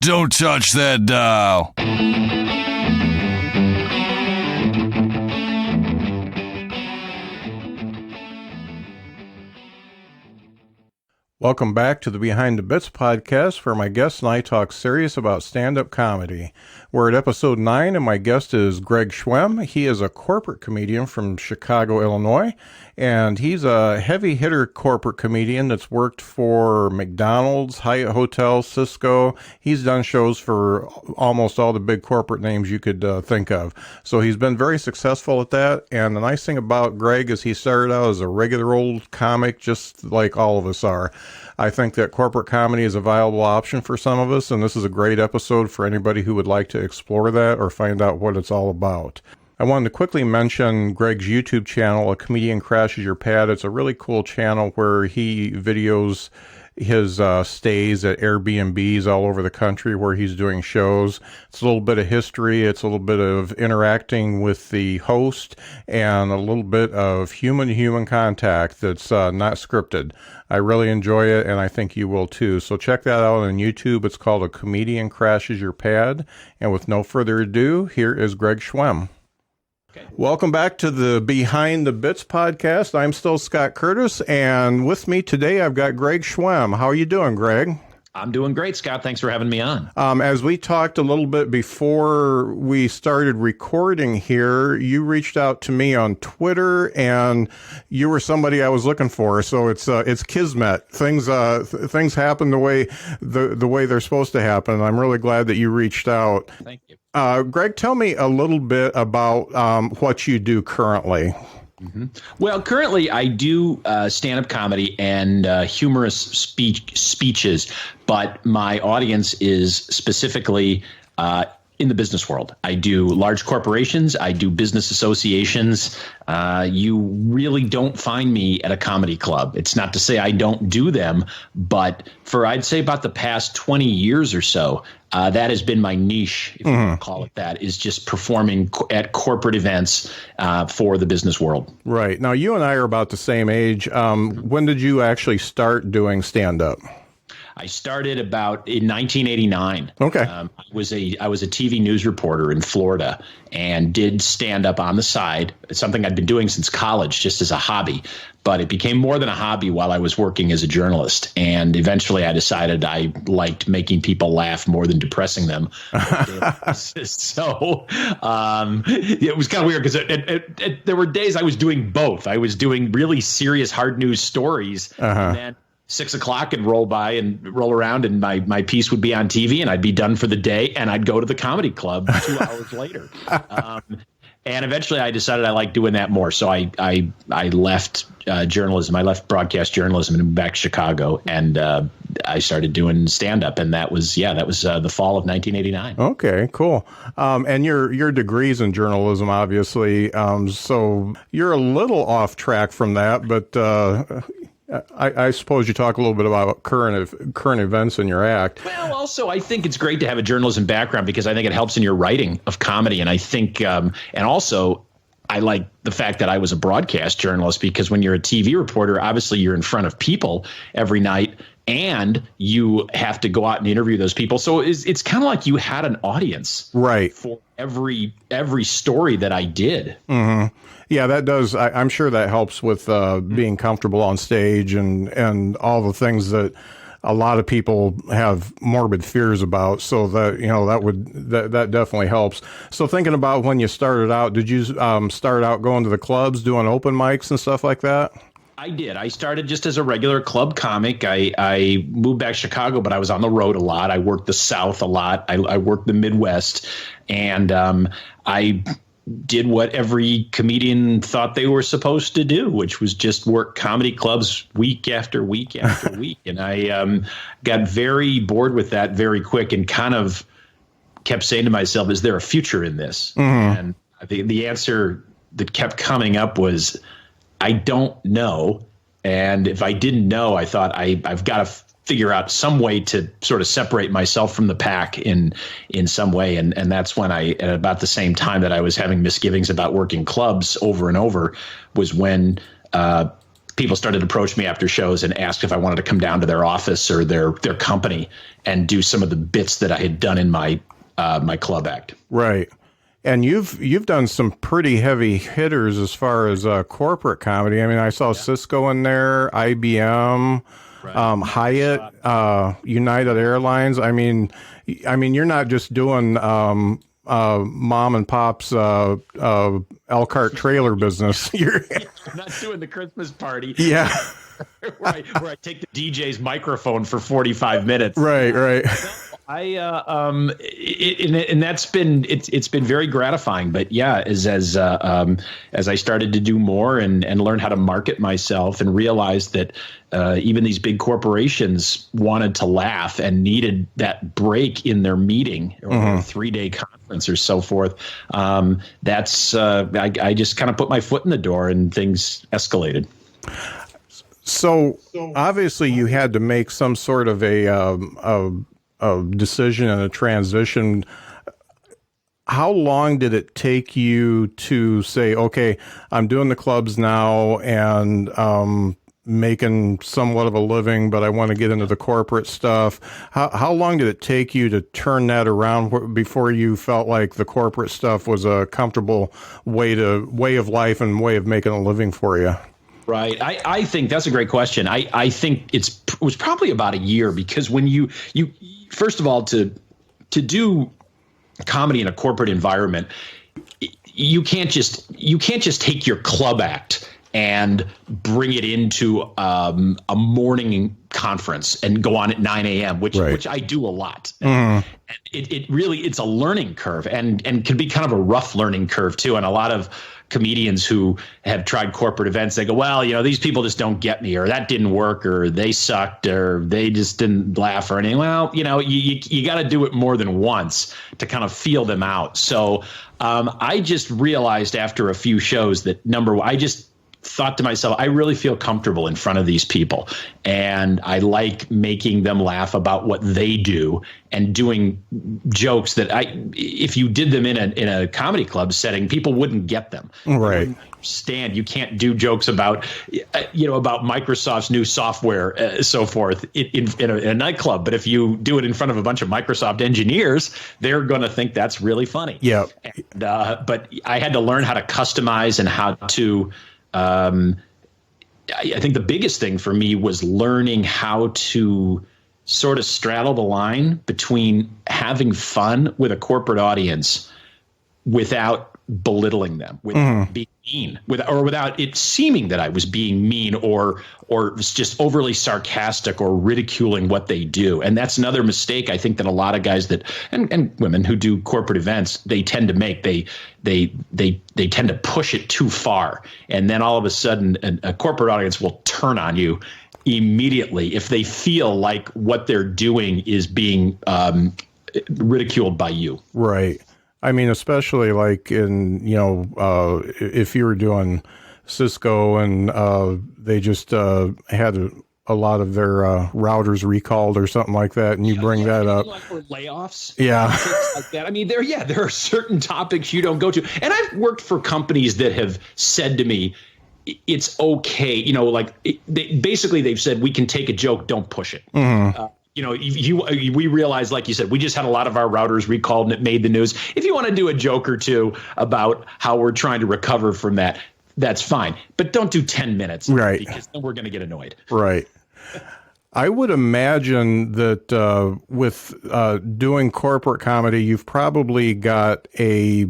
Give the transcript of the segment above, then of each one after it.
Don't touch that dial. Welcome back to the Behind the Bits podcast, where my guest and I talk serious about stand-up comedy. We're at episode 9, and my guest is Greg Schwem. He is a corporate comedian from Chicago, Illinois, and he's a heavy-hitter corporate comedian that's worked for McDonald's, Hyatt Hotels, Cisco. He's done shows for almost all the big corporate names you could think of. So he's been very successful at that, and the nice thing about Greg is he started out as a regular old comic, just like all of us are. I think that corporate comedy is a viable option for some of us, and this is a great episode for anybody who would like to explore that or find out what it's all about. I wanted to quickly mention Greg's YouTube channel, A Comedian Crashes Your Pad. It's a really cool channel where he videos his stays at Airbnbs all over the country where he's doing shows. It's a little bit of history. It's a little bit of interacting with the host and a little bit of human-to-human contact that's not scripted. I really enjoy it, and I think you will too. So check that out on YouTube. It's called A Comedian Crashes Your Pad. And with no further ado, here is Greg Schwem. Welcome back to the Behind the Bits podcast. I'm still Scott Curtis, and with me today I've got Greg Schwem. How are you doing, Greg? I'm doing great, Scott. Thanks for having me on. As we talked a little bit before we started recording here, you reached out to me on Twitter, and you were somebody I was looking for. So it's kismet. Things happen the way they're supposed to happen. I'm really glad that you reached out. Thank you. Greg, tell me a little bit about what you do currently. Mm-hmm. Well, currently I do stand-up comedy and humorous speeches, but my audience is specifically in the business world. I do large corporations. I do business associations. You really don't find me at a comedy club. It's not to say I don't do them, but for I'd say about the past 20 years or so, that has been my niche, if you want to call it that, is just performing at corporate events for the business world. Right. Now, you and I are about the same age. When did you actually start doing stand-up? I started about in 1989. Okay. I was a TV news reporter in Florida and did stand up on the side. It's something I'd been doing since college, just as a hobby. But it became more than a hobby while I was working as a journalist. And eventually I decided I liked making people laugh more than depressing them. So it was kind of weird because there were days I was doing both. I was doing really serious hard news stories. And then 6 o'clock and roll around and my piece would be on TV and I'd be done for the day and I'd go to the comedy club 2 hours later. And eventually I decided I liked doing that more. So I left journalism. I left broadcast journalism and moved back to Chicago, and I started doing stand up. And that was the fall of 1989. Okay, cool. And your degree's in journalism, obviously. So you're a little off track from that, but I suppose you talk a little bit about current events in your act. Well, also, I think it's great to have a journalism background because I think it helps in your writing of comedy. And I think and also I like the fact that I was a broadcast journalist because when you're a TV reporter, obviously you're in front of people every night and you have to go out and interview those people. So it's kind of like you had an audience, right, for every story that I did. Mm-hmm. Yeah, that does. I'm sure that helps with being comfortable on stage and all the things that a lot of people have morbid fears about. So that, that definitely helps. So thinking about when you started out, did you start out going to the clubs, doing open mics and stuff like that? I did. I started just as a regular club comic. I moved back to Chicago, but I was on the road a lot. I worked the South a lot. I worked the Midwest, and I did what every comedian thought they were supposed to do, which was just work comedy clubs week after week after week. And I got very bored with that very quick and kind of kept saying to myself, is there a future in this? Mm-hmm. And the answer that kept coming up was, I don't know. And if I didn't know, I thought I've got to figure out some way to sort of separate myself from the pack in some way. And that's when at about the same time that I was having misgivings about working clubs over and over was when people started to approach me after shows and ask if I wanted to come down to their office or their company and do some of the bits that I had done in my my club act. Right. And you've done some pretty heavy hitters as far as corporate comedy. I mean, I saw Cisco in there, IBM, Hyatt, United Airlines. I mean, you're not just doing mom and pop's Elkhart trailer business. You're not doing the Christmas party. Yeah. where I take the DJ's microphone for 45 minutes. Right. And that's been it's been very gratifying. But yeah, as I started to do more and learn how to market myself and realize that even these big corporations wanted to laugh and needed that break in their meeting or their 3-day conference or so forth. I just kind of put my foot in the door and things escalated. So obviously you had to make some sort of a decision and a transition. How long did it take you to say, okay, I'm doing the clubs now and making somewhat of a living, but I want to get into the corporate stuff? How long did it take you to turn that around before you felt like the corporate stuff was a comfortable way of life and way of making a living for you? Right. I think that's a great question. I think it was probably about a year, because when you first of all, to do comedy in a corporate environment, you can't just take your club act and bring it into a morning conference and go on at 9 a.m., which I do a lot. And it really, it's a learning curve and can be kind of a rough learning curve too. And a lot of comedians who have tried corporate events, they go, well, these people just don't get me, or that didn't work, or they sucked, or they just didn't laugh or anything. Well, you got to do it more than once to kind of feel them out. So I just realized after a few shows that I just thought to myself, I really feel comfortable in front of these people, and I like making them laugh about what they do and doing jokes that if you did them in a comedy club setting, people wouldn't get them. Right. You can't do jokes about Microsoft's new software, so forth in a nightclub. But if you do it in front of a bunch of Microsoft engineers, they're going to think that's really funny. Yeah. But I had to learn how to customize and how to. I think the biggest thing for me was learning how to sort of straddle the line between having fun with a corporate audience without belittling them, without being mean, without it seeming that I was being mean or was just overly sarcastic or ridiculing what they do. And that's another mistake I think that a lot of guys and women who do corporate events, they tend to make. They tend to push it too far, and then all of a sudden a corporate audience will turn on you immediately if they feel like what they're doing is being ridiculed by you. Right. I mean, especially like in, if you were doing Cisco and they just had a lot of their routers recalled or something like that, and you bring that up. Or layoffs. Yeah. Like that. I mean, there are certain topics you don't go to. And I've worked for companies that have said to me, it's okay. They've said, we can take a joke, don't push it. We realized, like you said, we just had a lot of our routers recalled and it made the news. If you want to do a joke or two about how we're trying to recover from that, that's fine. But don't do 10 minutes. Right. Because then we're going to get annoyed. Right. I would imagine that with doing corporate comedy, you've probably got a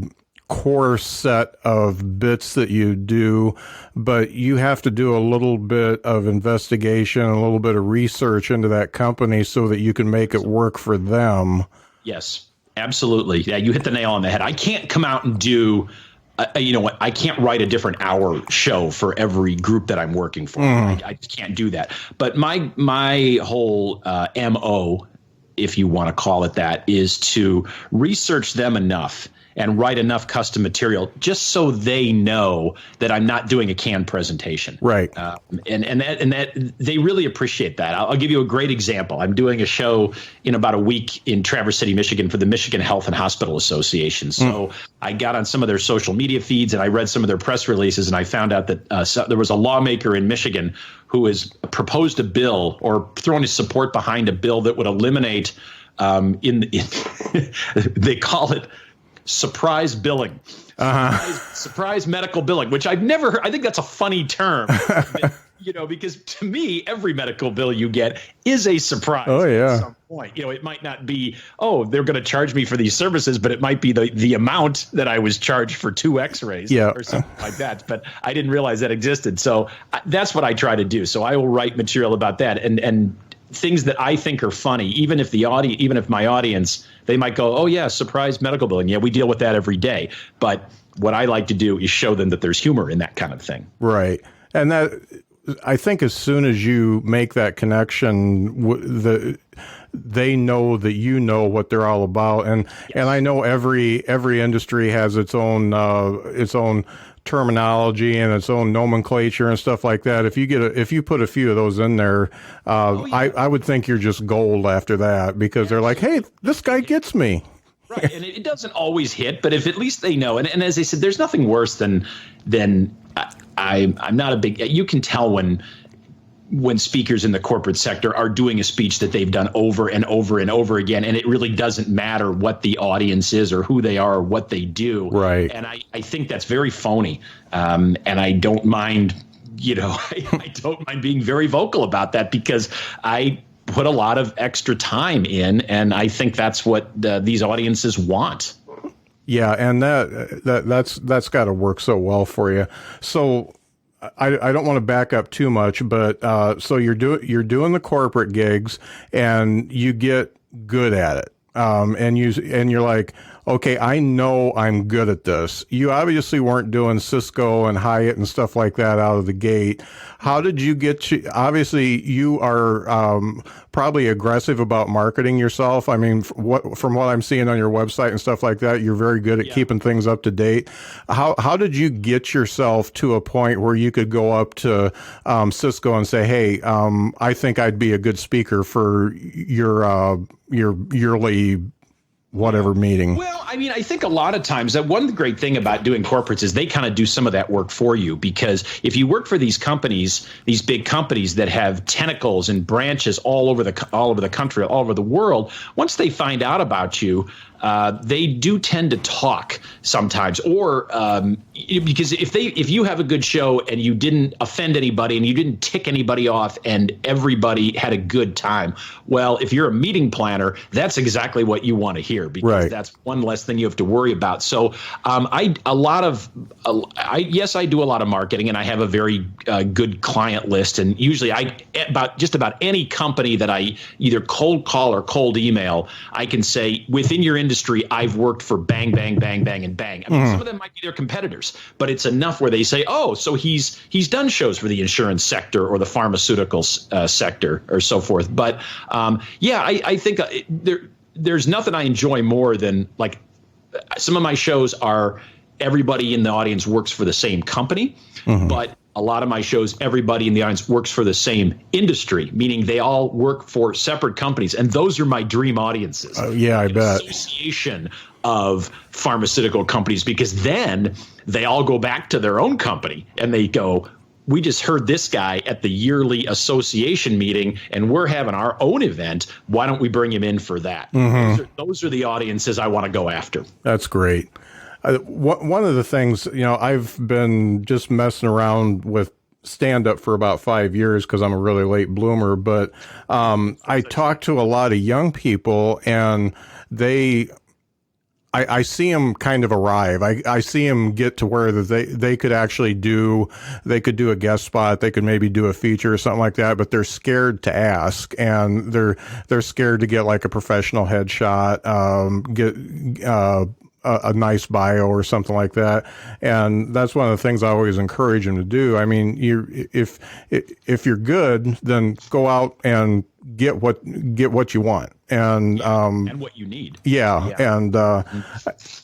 core set of bits that you do, but you have to do a little bit of investigation, a little bit of research into that company so that you can make it work for them. Yes, absolutely. Yeah, you hit the nail on the head. I can't come out and do, I can't write a different hour show for every group that I'm working for. I just can't do that. But my whole MO, if you want to call it that, is to research them enough and write enough custom material just so they know that I'm not doing a canned presentation. Right. And that they really appreciate that. I'll give you a great example. I'm doing a show in about a week in Traverse City, Michigan for the Michigan Health and Hospital Association. So I got on some of their social media feeds and I read some of their press releases, and I found out that there was a lawmaker in Michigan who has proposed a bill or thrown his support behind a bill that would eliminate they call it surprise billing, surprise medical billing, which I've never heard. I think that's a funny term, because to me, every medical bill you get is a surprise. Oh, yeah. At some point, it might not be, they're going to charge me for these services, but it might be the amount that I was charged for 2 X-rays or something like that. But I didn't realize that existed. So that's what I try to do. So I will write material about that and things that I think are funny, even if my audience, they might go, oh yeah, surprise medical billing. Yeah, we deal with that every day. But what I like to do is show them that there's humor in that kind of thing. Right. And that, I think as soon as you make that connection, they know that you know what they're all about. And I know every industry has its own terminology and its own nomenclature and stuff like that. If you put a few of those in there, I would think you're just gold after that, because they're like, hey, this guy gets me. Right. And it doesn't always hit, but if at least they know, and as I said, there's nothing worse than I'm not a big, you can tell when speakers in the corporate sector are doing a speech that they've done over and over and over again, and it really doesn't matter what the audience is or who they are or what they do. Right. And I think that's very phony. And I don't mind, I don't mind being very vocal about that, because I put a lot of extra time in, and I think that's what these audiences want. Yeah, and that's got to work so well for you. So I don't want to back up too much, but so you're doing the corporate gigs and you get good at it, and you're like, okay, I know I'm good at this. You obviously weren't doing Cisco and Hyatt and stuff like that out of the gate. How did you obviously you are probably aggressive about marketing yourself. I mean, from what I'm seeing on your website and stuff like that, you're very good at keeping things up to date. How did you get yourself to a point where you could go up to Cisco and say, hey, I think I'd be a good speaker for your yearly whatever meeting? Well, I mean, I think a lot of times that one great thing about doing corporates is they kind of do some of that work for you, because if you work for these companies, these big companies that have tentacles and branches all over the country, all over the world, once they find out about you, they do tend to talk sometimes, or because if you have a good show and you didn't offend anybody and you didn't tick anybody off and everybody had a good time, well, if you're a meeting planner, that's exactly what you want to hear, because that's one less thing you have to worry about. So I do a lot of marketing, and I have a very good client list, and usually about any company that I either cold call or cold email, I can say, within your industry, I've worked for bang, bang, bang, bang, and bang. I mean, some of them might be their competitors, but it's enough where they say, oh, so he's done shows for the insurance sector or the pharmaceutical sector or so forth. But I think there's nothing I enjoy more than, like, some of my shows are everybody in the audience works for the same company, but a lot of my shows, everybody in the audience works for the same industry, meaning they all work for separate companies. And those are my dream audiences. Yeah, I bet. Association of pharmaceutical companies, because then they all go back to their own company and they go, we just heard this guy at the yearly association meeting and we're having our own event. Why don't we bring him in for that? Those are the audiences I want to go after. That's great. One of the things, I've been just messing around with stand-up for about 5 years because I'm a really late bloomer, but I talk to a lot of young people, and I see them kind of arrive. I see them get to where they could actually do a guest spot. They could maybe do a feature or something like that, but they're scared to ask, and they're scared to get like a professional headshot, get a nice bio or something like that. And that's one of the things I always encourage them to do. I mean, if you're good, then go out and get what you want and what you need. Yeah.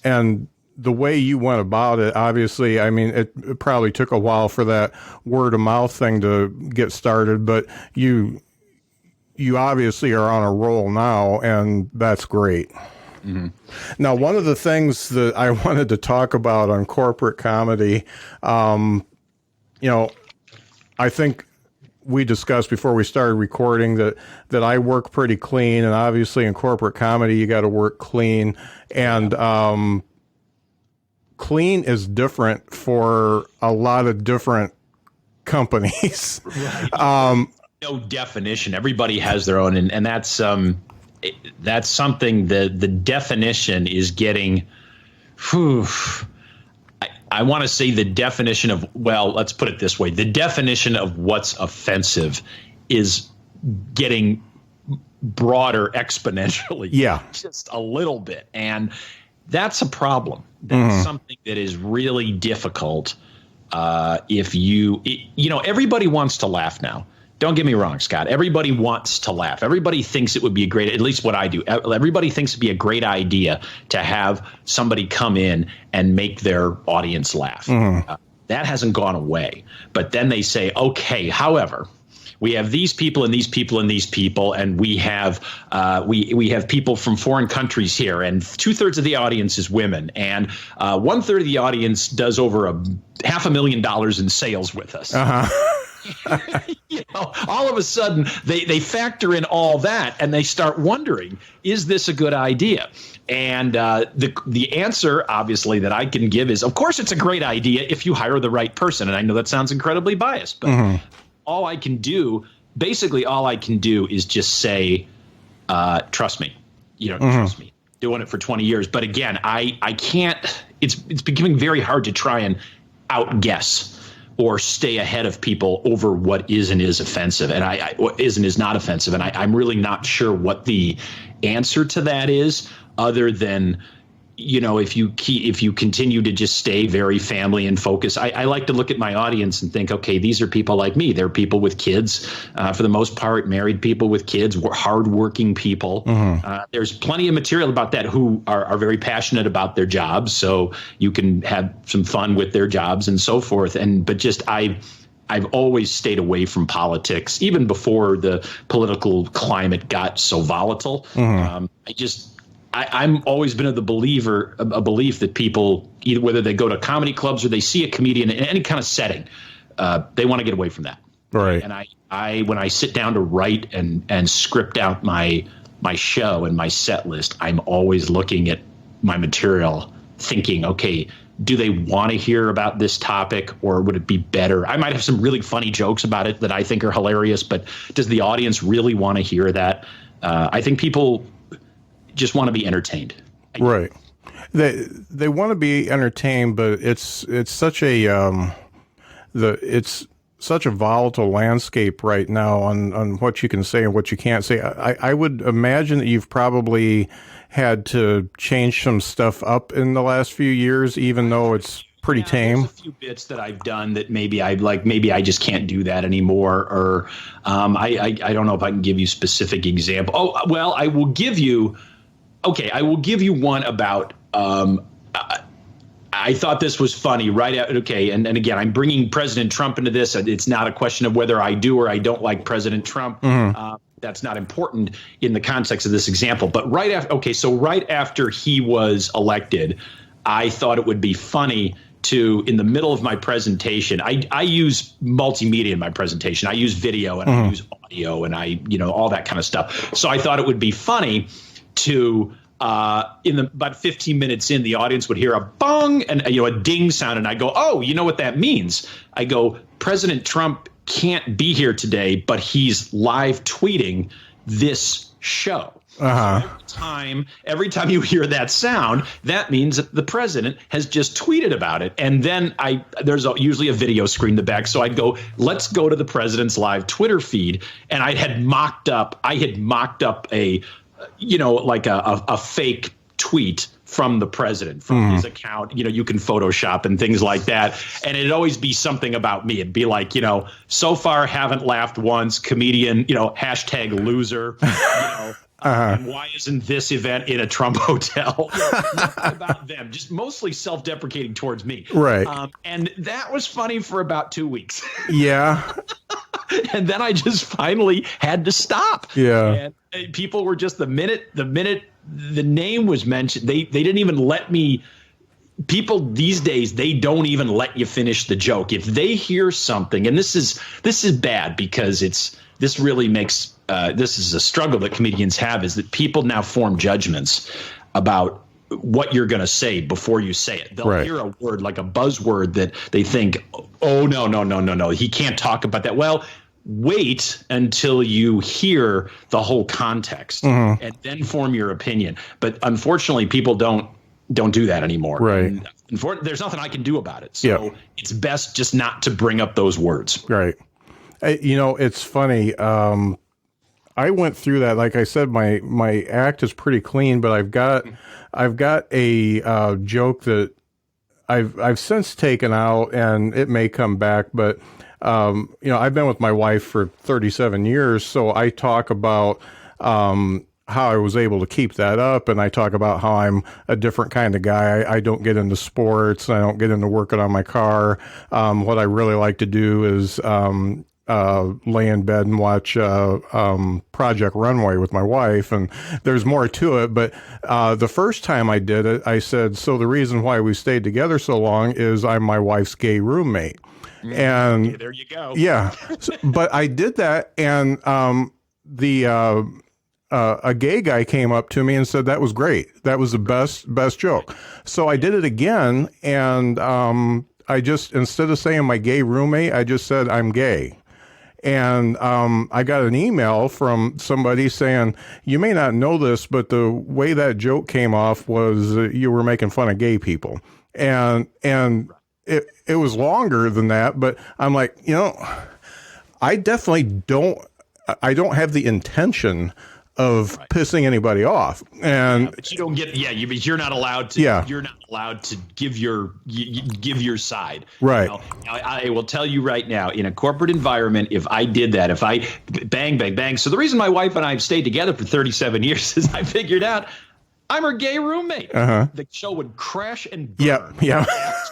And the way you went about it, obviously, I mean, it probably took a while for that word of mouth thing to get started, but you obviously are on a roll now, and that's great. Mm-hmm. Now, one of the things that I wanted to talk about on corporate comedy, I think we discussed before we started recording that I work pretty clean, and obviously in corporate comedy, you got to work clean, and clean is different for a lot of different companies. Right. No definition. Everybody has their own, and that's something that the definition is getting. I want to say the definition of, well, let's put it this way: the definition of what's offensive is getting broader exponentially. Yeah, just a little bit, and that's a problem. That's something that is really difficult. If everybody wants to laugh now. Don't get me wrong, Scott. Everybody wants to laugh. Everybody thinks it would be a great, at least what I do. Everybody thinks it'd be a great idea to have somebody come in and make their audience laugh. That hasn't gone away. But then they say, okay, however, we have these people and these people and these people, and we have we have people from foreign countries here, and 2/3 of the audience is women, and 1/3 of the audience does over $500,000 in sales with us. All of a sudden they factor in all that, and they start wondering, is this a good idea? And the answer, obviously, that I can give is, of course, it's a great idea if you hire the right person. And I know that sounds incredibly biased, but all I can do is just say, trust me, trust me, doing it for 20 years. But again, I can't, it's becoming very hard to try and outguess or stay ahead of people over what is and is offensive, and what is and is not offensive. And I'm really not sure what the answer to that is, other than, if you continue to just stay very family and focus. I like to look at my audience and think, okay, these are people like me. They're people with kids, for the most part, married people with kids, hardworking people. There's plenty of material about that who are very passionate about their jobs, so you can have some fun with their jobs and so forth. But just I've always stayed away from politics, even before the political climate got so volatile. I'm always been a belief that people, either whether they go to comedy clubs or they see a comedian in any kind of setting, they want to get away from that. Right. And I when I sit down to write and script out my show and my set list, I'm always looking at my material thinking, okay, do they want to hear about this topic, or would it be better? I might have some really funny jokes about it that I think are hilarious, but does the audience really want to hear that? I think people just want to be entertained. Right. They want to be entertained, but it's such a it's such a volatile landscape right now on what you can say and what you can't say. I would imagine that you've probably had to change some stuff up in the last few years, even though it's pretty tame. There's a few bits that I've done that maybe I just can't do that anymore. Or I don't know if I can give you specific example. Oh, well, I will give you one about I thought this was funny, right? Okay. And again, I'm bringing President Trump into this. It's not a question of whether I do or I don't like President Trump. That's not important in the context of this example. But right after he was elected, I thought it would be funny to, in the middle of my presentation, I use multimedia in my presentation. I use video and I use audio and all that kind of stuff. So I thought it would be funny to about 15 minutes in, the audience would hear a bong and a ding sound, and I go, oh, you know what that means? I go, President Trump can't be here today, but he's live tweeting this show. So every time you hear that sound, that means that the president has just tweeted about it. And then there's usually a video screen in the back. So I'd go, let's go to the president's live Twitter feed. And I had mocked up a fake tweet from the president, from his account. You can Photoshop and things like that. And it'd always be something about me. It'd be like, so far haven't laughed once, comedian, hashtag loser, And why isn't this event in a Trump hotel? Nothing about them, just mostly self-deprecating towards me. Right. And that was funny for about 2 weeks. Yeah. And then I just finally had to stop. Yeah. And people were just the minute the name was mentioned, they didn't even let me. People these days, they don't even let you finish the joke. If they hear something, and this is bad because this really makes this is a struggle that comedians have, is that people now form judgments about what you're going to say before you say it. They'll hear a word like a buzzword that they think, oh, no, he can't talk about that. Well, wait until you hear the whole context and then form your opinion. But unfortunately, people don't do that anymore. Right. And there's nothing I can do about it. So it's best just not to bring up those words. Right. It's funny. I went through that. Like I said, my act is pretty clean, but I've got a joke that I've since taken out, and it may come back. But I've been with my wife for 37 years, so I talk about how I was able to keep that up, and I talk about how I'm a different kind of guy. I don't get into sports. I don't get into working on my car. What I really like to do is lay in bed and watch Project Runway with my wife, and there's more to it. But the first time I did it, I said, so the reason why we stayed together so long is I'm my wife's gay roommate. And okay, there you go. Yeah. But I did that, and a gay guy came up to me and said that was great. That was the best joke. So I did it again, and I just, instead of saying my gay roommate, I just said I'm gay. And I got an email from somebody saying, you may not know this, but the way that joke came off was you were making fun of gay people. And it was longer than that, but I'm like, I definitely don't have the intention of pissing anybody off. And but you don't get you're not allowed to you're not allowed to give your side. Right. I will tell you right now, in a corporate environment, if I did that, if I bang. So the reason my wife and I have stayed together for 37 years is I figured out I'm her gay roommate. The show would crash and burn. Yeah.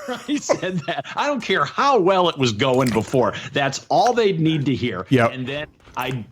I said that. I don't care how well it was going before. That's all they'd need to hear. Yep. And then and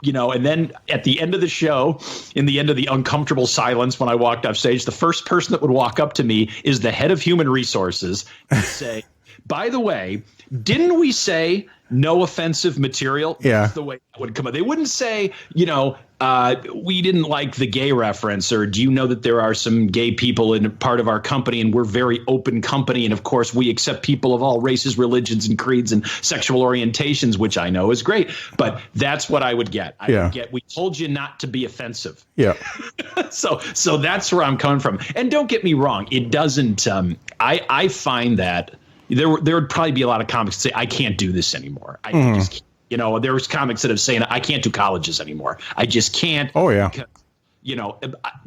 then at the end of the show, in the end of the uncomfortable silence when I walked off stage, the first person that would walk up to me is the head of human resources and say, by the way, didn't we say no offensive material? Yeah. That's the way that would come up. They wouldn't say, we didn't like the gay reference, or do you know that there are some gay people in part of our company and we're very open company. And of course, we accept people of all races, religions, and creeds and sexual orientations, which I know is great. But that's what I would get. I would get, we told you not to be offensive. Yeah. So that's where I'm coming from. And don't get me wrong. It doesn't I find that there would probably be a lot of comics that say, I can't do this anymore. I just can't. There's comics that have saying, I can't do colleges anymore. I just can't. Oh, yeah. Because,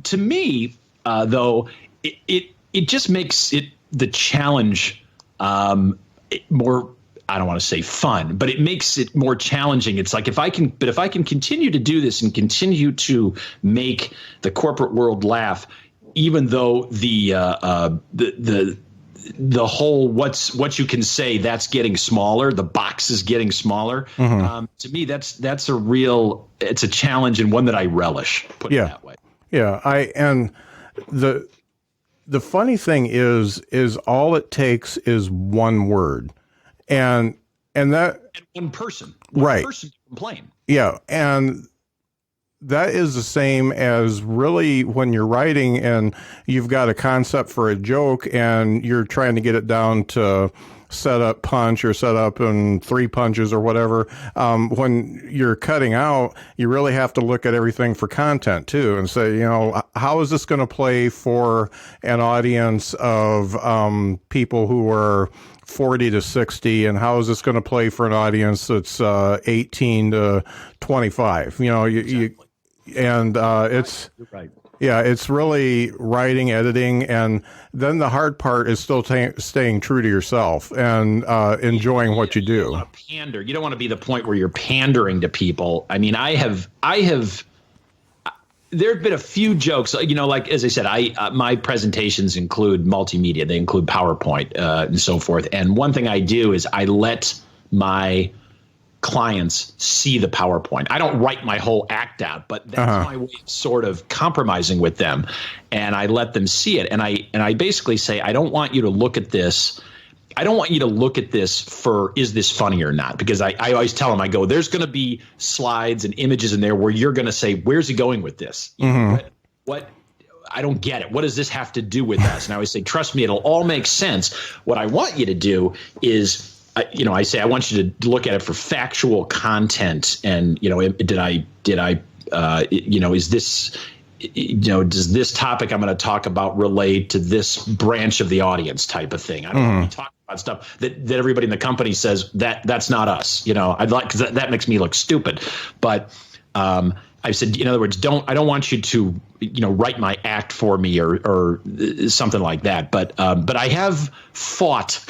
to me, though, it just makes the challenge more, I don't want to say fun, but it makes it more challenging. It's like if I can continue to do this and continue to make the corporate world laugh, even though the whole what you can say, that's getting smaller, the box is getting smaller. To me, it's a challenge, and one that I relish, put it that way. And the funny thing is all it takes is one word, and one person to complain. Yeah. And that is the same as really when you're writing and you've got a concept for a joke and you're trying to get it down to set up punch or set up in 3 punches or whatever. When you're cutting out, you really have to look at everything for content too and say, how is this going to play for an audience of people who are 40 to 60, and how is this going to play for an audience that's 18 to 25? Exactly. It's right. Yeah, it's really writing, editing, and then the hard part is still staying true to yourself and enjoying what you do. You don't want to pander. You don't want to be the point where you're pandering to people. I mean, I have there have been a few jokes, like, as I said, my presentations include multimedia. They include PowerPoint and so forth. And one thing I do is I let my clients see the PowerPoint. I don't write my whole act out, but that's my way of sort of compromising with them. And I let them see it. And I basically say, I don't want you to look at this. I don't want you to look at this for, is this funny or not? Because I always tell them, I go, there's going to be slides and images in there where you're going to say, where's he going with this? What I don't get it. What does this have to do with us? And I always say, trust me, it'll all make sense. What I want you to do is, I say, I want you to look at it for factual content. And, is this, does this topic I'm going to talk about relate to this branch of the audience type of thing? I don't want to be talking about stuff that everybody in the company says that's not us. I'd like, because that makes me look stupid. But I said, in other words, I don't want you to, write my act for me or something like that. But I have fought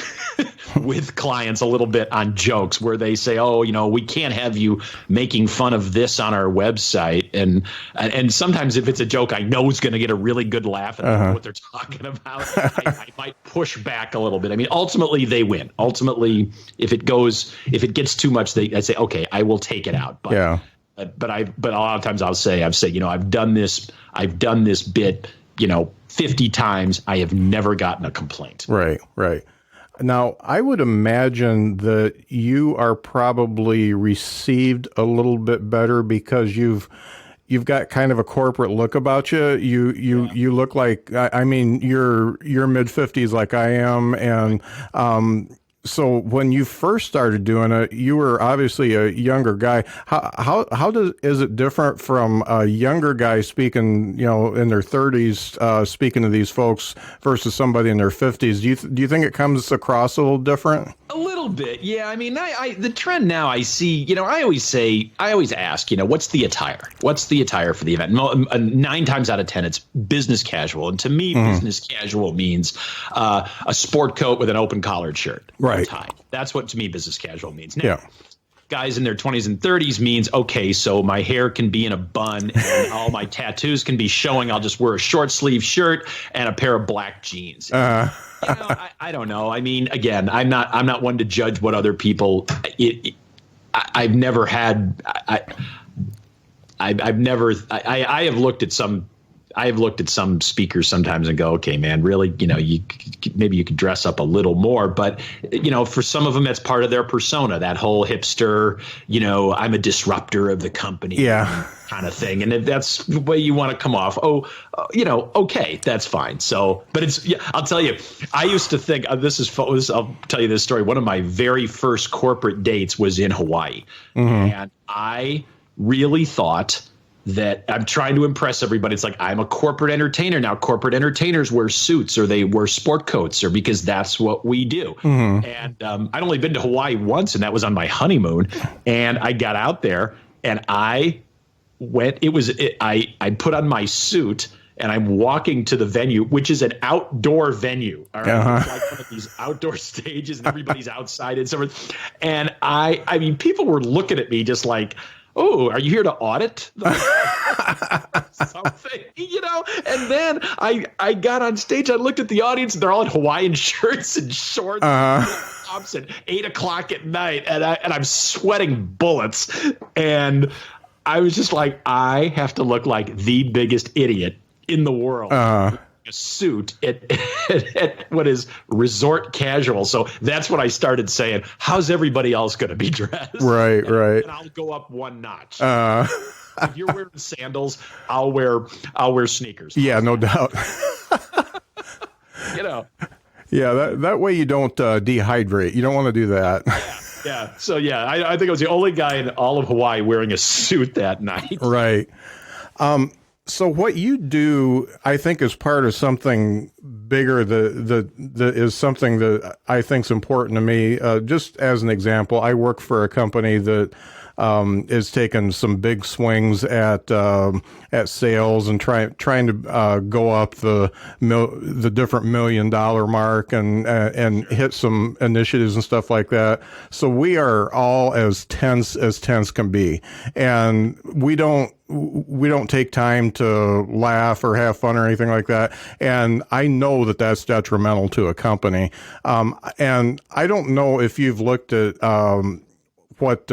with clients a little bit on jokes where they say, oh, we can't have you making fun of this on our website. And sometimes if it's a joke I know is going to get a really good laugh and I know what they're talking about, I might push back a little bit. I mean, ultimately they win. Ultimately, if it gets too much, I say, okay, I will take it out. But yeah. But a lot of times I've said, I've done this bit, 50 times. I have never gotten a complaint. Right. Now, I would imagine that you are probably received a little bit better because you've got kind of a corporate look about you. You look like, I mean, you're mid-50s like I am, and so when you first started doing it, you were obviously a younger guy. Is it different from a younger guy speaking, in their 30s, speaking to these folks versus somebody in their 50s? Do you think it comes across a little different? A little bit, yeah. I mean, the trend now I see. I always ask, what's the attire? What's the attire for the event? 9 times out of 10, it's business casual, and to me, business casual means a sport coat with an open collared shirt. Right. Tie. That's what to me business casual means. Now, guys in their 20s and 30s means, okay, so my hair can be in a bun and all my tattoos can be showing. I'll just wear a short sleeve shirt and a pair of black jeans. I don't know. I mean, again, I'm not one to judge what other people. I've never had. I have looked at some. I have looked at some speakers sometimes and go, okay, man, really, maybe you could dress up a little more. But, for some of them, that's part of their persona, that whole hipster, I'm a disruptor of the company kind of thing. And if that's the way you want to come off, okay, that's fine. So, but I'll tell you, I used to think I'll tell you this story. One of my very first corporate dates was in Hawaii. And I really thought that I'm trying to impress everybody. It's like, I'm a corporate entertainer now. Corporate entertainers wear suits or they wear sport coats, or because that's what we do. And I'd only been to Hawaii once, and that was on my honeymoon. And I got out there and I went. I put on my suit and I'm walking to the venue, which is an outdoor venue. All right, it's like one of these outdoor stages, and everybody's outside and so forth. And I mean, people were looking at me just like, oh, are you here to audit something? And then I got on stage. I looked at the audience, and they're all in Hawaiian shirts and shorts, tops at 8:00 at night, and I'm sweating bullets. And I was just like, I have to look like the biggest idiot in the world. A suit at what is resort casual. So that's when I started saying, how's everybody else going to be dressed? Right. And I'll go up one notch. If you're wearing sandals, I'll wear sneakers. Yeah, no doubt. Yeah, that way you don't dehydrate. You don't want to do that. Yeah. So I think I was the only guy in all of Hawaii wearing a suit that night. Right. So what you do, I think, is part of something bigger the is something that I think is important to me. Just as an example, I work for a company that is taking some big swings at sales and trying to go up the different $1 million mark and hit some initiatives and stuff like that. So we are all as tense can be, and we don't take time to laugh or have fun or anything like that. And I know that that's detrimental to a company. And I don't know if you've looked at what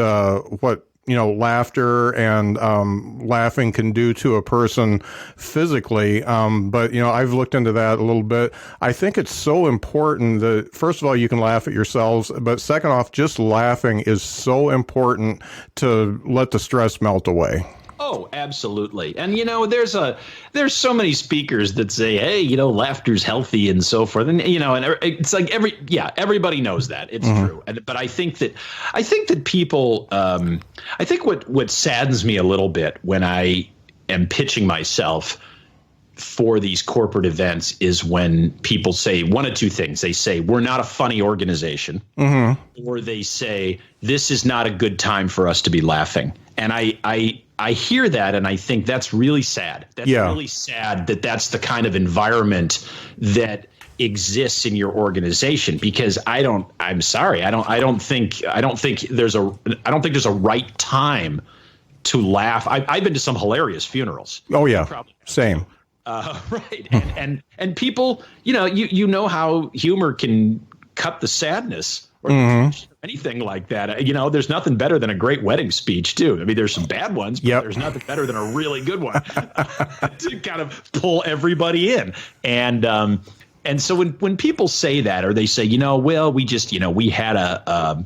laughter and laughing can do to a person physically. But I've looked into that a little bit. I think it's so important that, first of all, you can laugh at yourselves, but second off, just laughing is so important to let the stress melt away. Oh, absolutely. And, there's so many speakers that say, hey, laughter's healthy and so forth. And, and it's like everybody knows that. It's true. But I think that people, I think what saddens me a little bit when I am pitching myself for these corporate events is when people say one of two things. They say, we're not a funny organization, or they say, this is not a good time for us to be laughing. And I hear that, and I think that's really sad. That's really sad that that's the kind of environment that exists in your organization, because I don't think there's a right time to laugh. I've been to some hilarious funerals. Oh yeah. Same. Right. And people, you know how humor can cut the sadness or anything like that. There's nothing better than a great wedding speech too. I mean, there's some bad ones, but there's nothing better than a really good one to kind of pull everybody in. And so when people say that, or they say, well, we just, we had a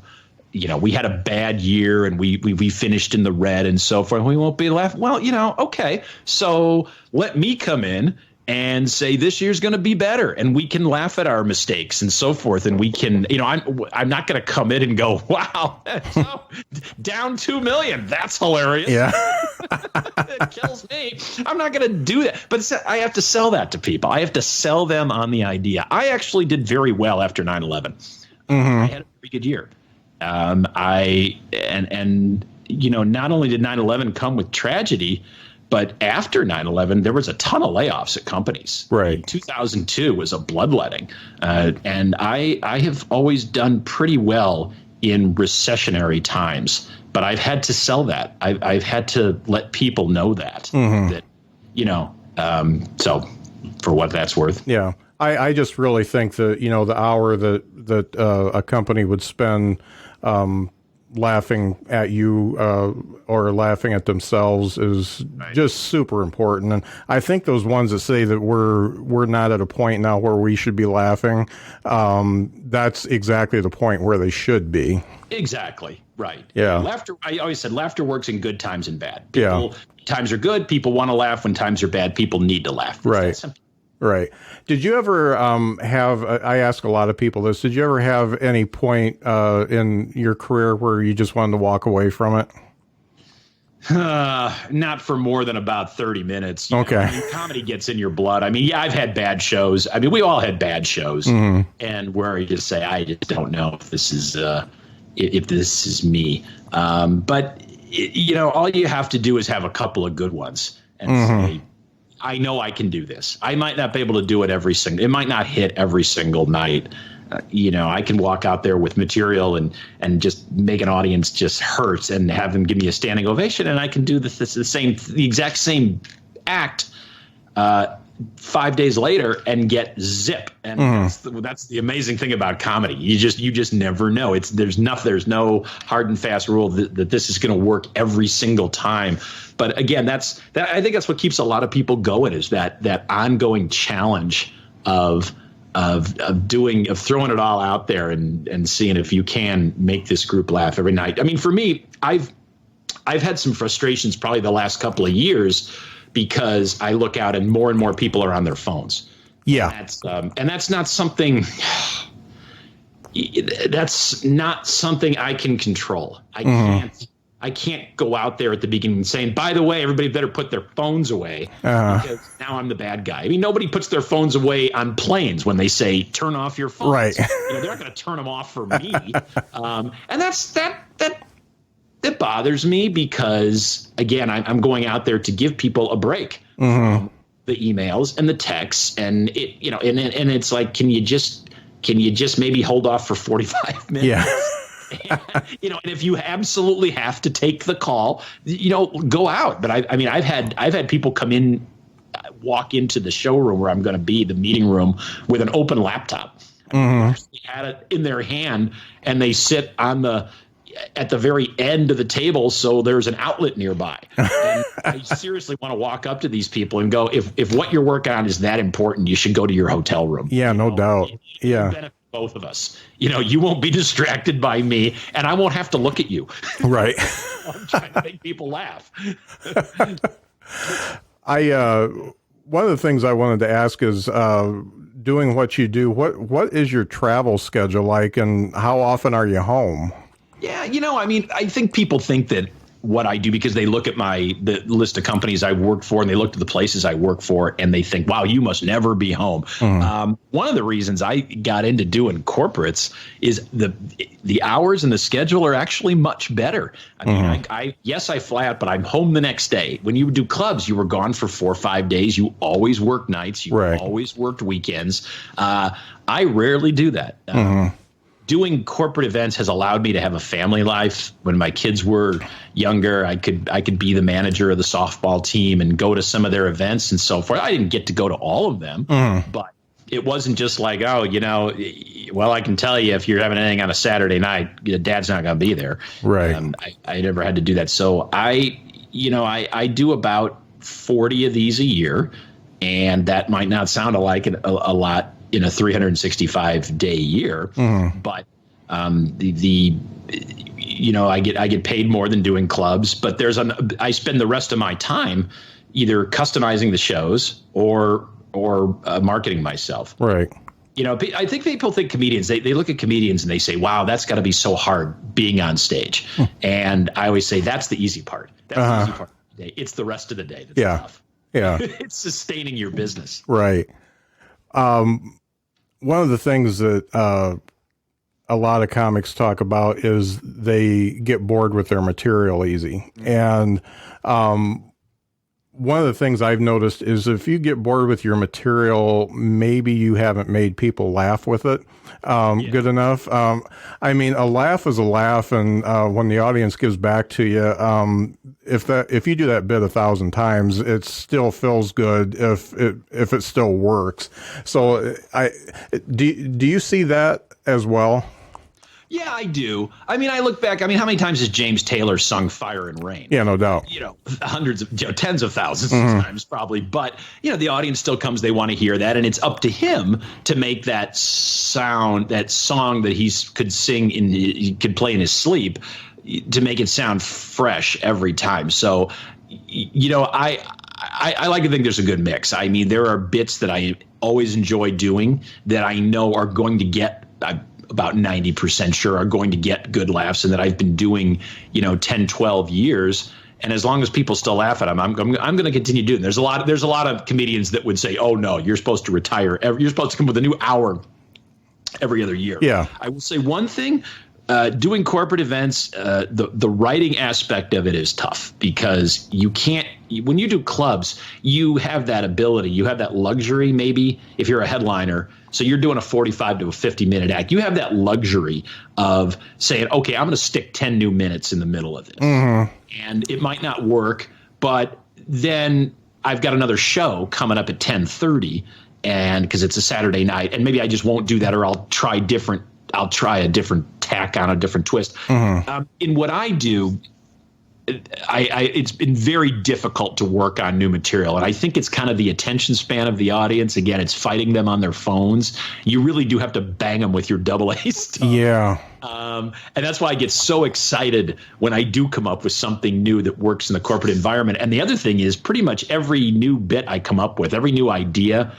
bad year and we finished in the red and so forth, we won't be laughing. Well, okay, so let me come in and say this year's going to be better, and we can laugh at our mistakes and so forth. And we can, I'm not going to come in and go, wow, down 2 million. That's hilarious. Yeah. It kills me. I'm not going to do that. But I have to sell that to people. I have to sell them on the idea. I actually did very well after 9/11. I had a pretty good year. Not only did 9/11 come with tragedy, but after 9/11, there was a ton of layoffs at companies. Right. 2002 was a bloodletting. And I have always done pretty well in recessionary times, but I've had to sell that. I've had to let people know that, so for what that's worth. Yeah. I just really think that, the hour that a company would spend laughing at you or laughing at themselves is just super important. And I think those ones that say that we're not at a point now where we should be laughing, that's exactly the point where they should be. Exactly. Right. Yeah. Laughter. I always said laughter works in good times and bad. Times are good. People want to laugh. When times are bad, people need to laugh. Right. Right. Did you ever have, I ask a lot of people this, did you ever have any point in your career where you just wanted to walk away from it? Not for more than about 30 minutes. Okay. Comedy gets in your blood. I mean, I've had bad shows. I mean, we all had bad shows. And where you just say, I just don't know if this is me. But, all you have to do is have a couple of good ones and say, I know I can do this. I might not be able to do it it might not hit every single night. I can walk out there with material and just make an audience just hurt and have them give me a standing ovation. And I can do the exact same act 5 days later and get zip. And that's the amazing thing about comedy. You just never know. There's no hard and fast rule that this is going to work every single time. But again, I think that's what keeps a lot of people going, is that ongoing challenge of throwing it all out there and seeing if you can make this group laugh every night. I mean, for me, I've had some frustrations probably the last couple of years, because I look out and more people are on their phones. Yeah. And that's not something I can control. I can't go out there at the beginning saying, by the way, everybody better put their phones away because now I'm the bad guy. I mean, nobody puts their phones away on planes when they say, turn off your phones. Right. They're not going to turn them off for me. And that bothers me because, again, I'm going out there to give people a break from the emails and the texts. And and it's like, can you just maybe hold off for 45 minutes? Yeah. And if you absolutely have to take the call, go out. But I've had people come in, walk into the showroom where I'm going to be, the meeting room, with an open laptop. They had it in their hand, and they sit at the very end of the table, so there's an outlet nearby. And I seriously want to walk up to these people and go, if what you're working on is that important, you should go to your hotel room. Yeah, no doubt. Yeah. Benefit both of us. You won't be distracted by me, and I won't have to look at you. Right. I'm trying to make people laugh. One of the things I wanted to ask is, doing what you do, what is your travel schedule like, and how often are you home? Yeah, I think people think that what I do, because they look at the list of companies I work for, and they look to the places I work for, and they think, wow, you must never be home. One of the reasons I got into doing corporates is the hours and the schedule are actually much better. I mean, yes, I fly out, but I'm home the next day. When you do clubs, you were gone for 4 or 5 days. You always worked nights. You always worked weekends. I rarely do that. Doing corporate events has allowed me to have a family life. When my kids were younger, I could be the manager of the softball team and go to some of their events and so forth. I didn't get to go to all of them, but it wasn't just like, well, I can tell you if you're having anything on a Saturday night, Dad's not going to be there. Right. I never had to do that. So I do about 40 of these a year, and that might not sound like a lot in a 365-day year, but I get paid more than doing clubs. But I spend the rest of my time either customizing the shows or marketing myself. Right. I think people think comedians, they look at comedians and they say, wow, that's got to be so hard being on stage. And I always say that's the easy part. That's the easy part of the day. It's the rest of the day that's tough. Yeah. It's sustaining your business. Right. One of the things that a lot of comics talk about is they get bored with their material easy. And one of the things I've noticed is if you get bored with your material, maybe you haven't made people laugh with it good enough. I mean, a laugh is a laugh, and when the audience gives back to you, if you do that bit 1,000 times, it still feels good if it still works. So do you see that as well? Yeah, I do. I mean, I look back. I mean, how many times has James Taylor sung Fire and Rain? Yeah, no doubt. Hundreds of, tens of thousands of times probably. But, the audience still comes. They want to hear that. And it's up to him to make that song that he could sing he could play in his sleep, to make it sound fresh every time. So, I like to think there's a good mix. I mean, there are bits that I always enjoy doing that I know are going to get about 90% sure are going to get good laughs, and that I've been doing, 10, 12 years. And as long as people still laugh at them, I'm going to continue doing. There's a lot of comedians that would say, oh no, you're supposed to retire. You're supposed to come with a new hour every other year. Yeah. I will say one thing, doing corporate events, the writing aspect of it is tough, because you can't, when you do clubs, you have that ability, you have that luxury, maybe if you're a headliner. So you're doing a 45 to a 50-minute act. You have that luxury of saying, okay, I'm going to stick 10 new minutes in the middle of this. And it might not work, but then I've got another show coming up at 10:30, and because it's a Saturday night, and maybe I just won't do that, or I'll try a different tack on, a different twist. In what I do, it's been very difficult to work on new material. And I think it's kind of the attention span of the audience. Again, it's fighting them on their phones. You really do have to bang them with your AA stuff. Yeah. And that's why I get so excited when I do come up with something new that works in the corporate environment. And the other thing is, pretty much every new bit I come up with, every new idea,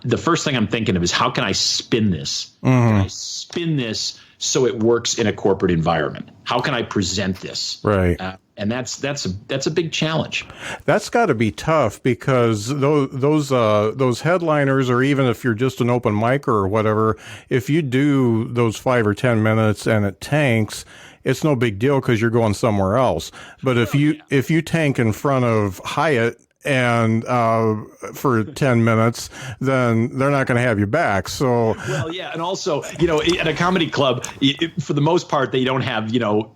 the first thing I'm thinking of is, how can I spin this? Can I spin this so it works in a corporate environment? How can I present this? Right. And that's a big challenge. That's got to be tough because those headliners, or even if you're just an open micer or whatever, if you do those 5 or 10 minutes and it tanks, it's no big deal because you're going somewhere else. But if you tank in front of Hyatt and for 10 minutes, then they're not going to have you back. So well, yeah, and also, at a comedy club, for the most part, they don't have now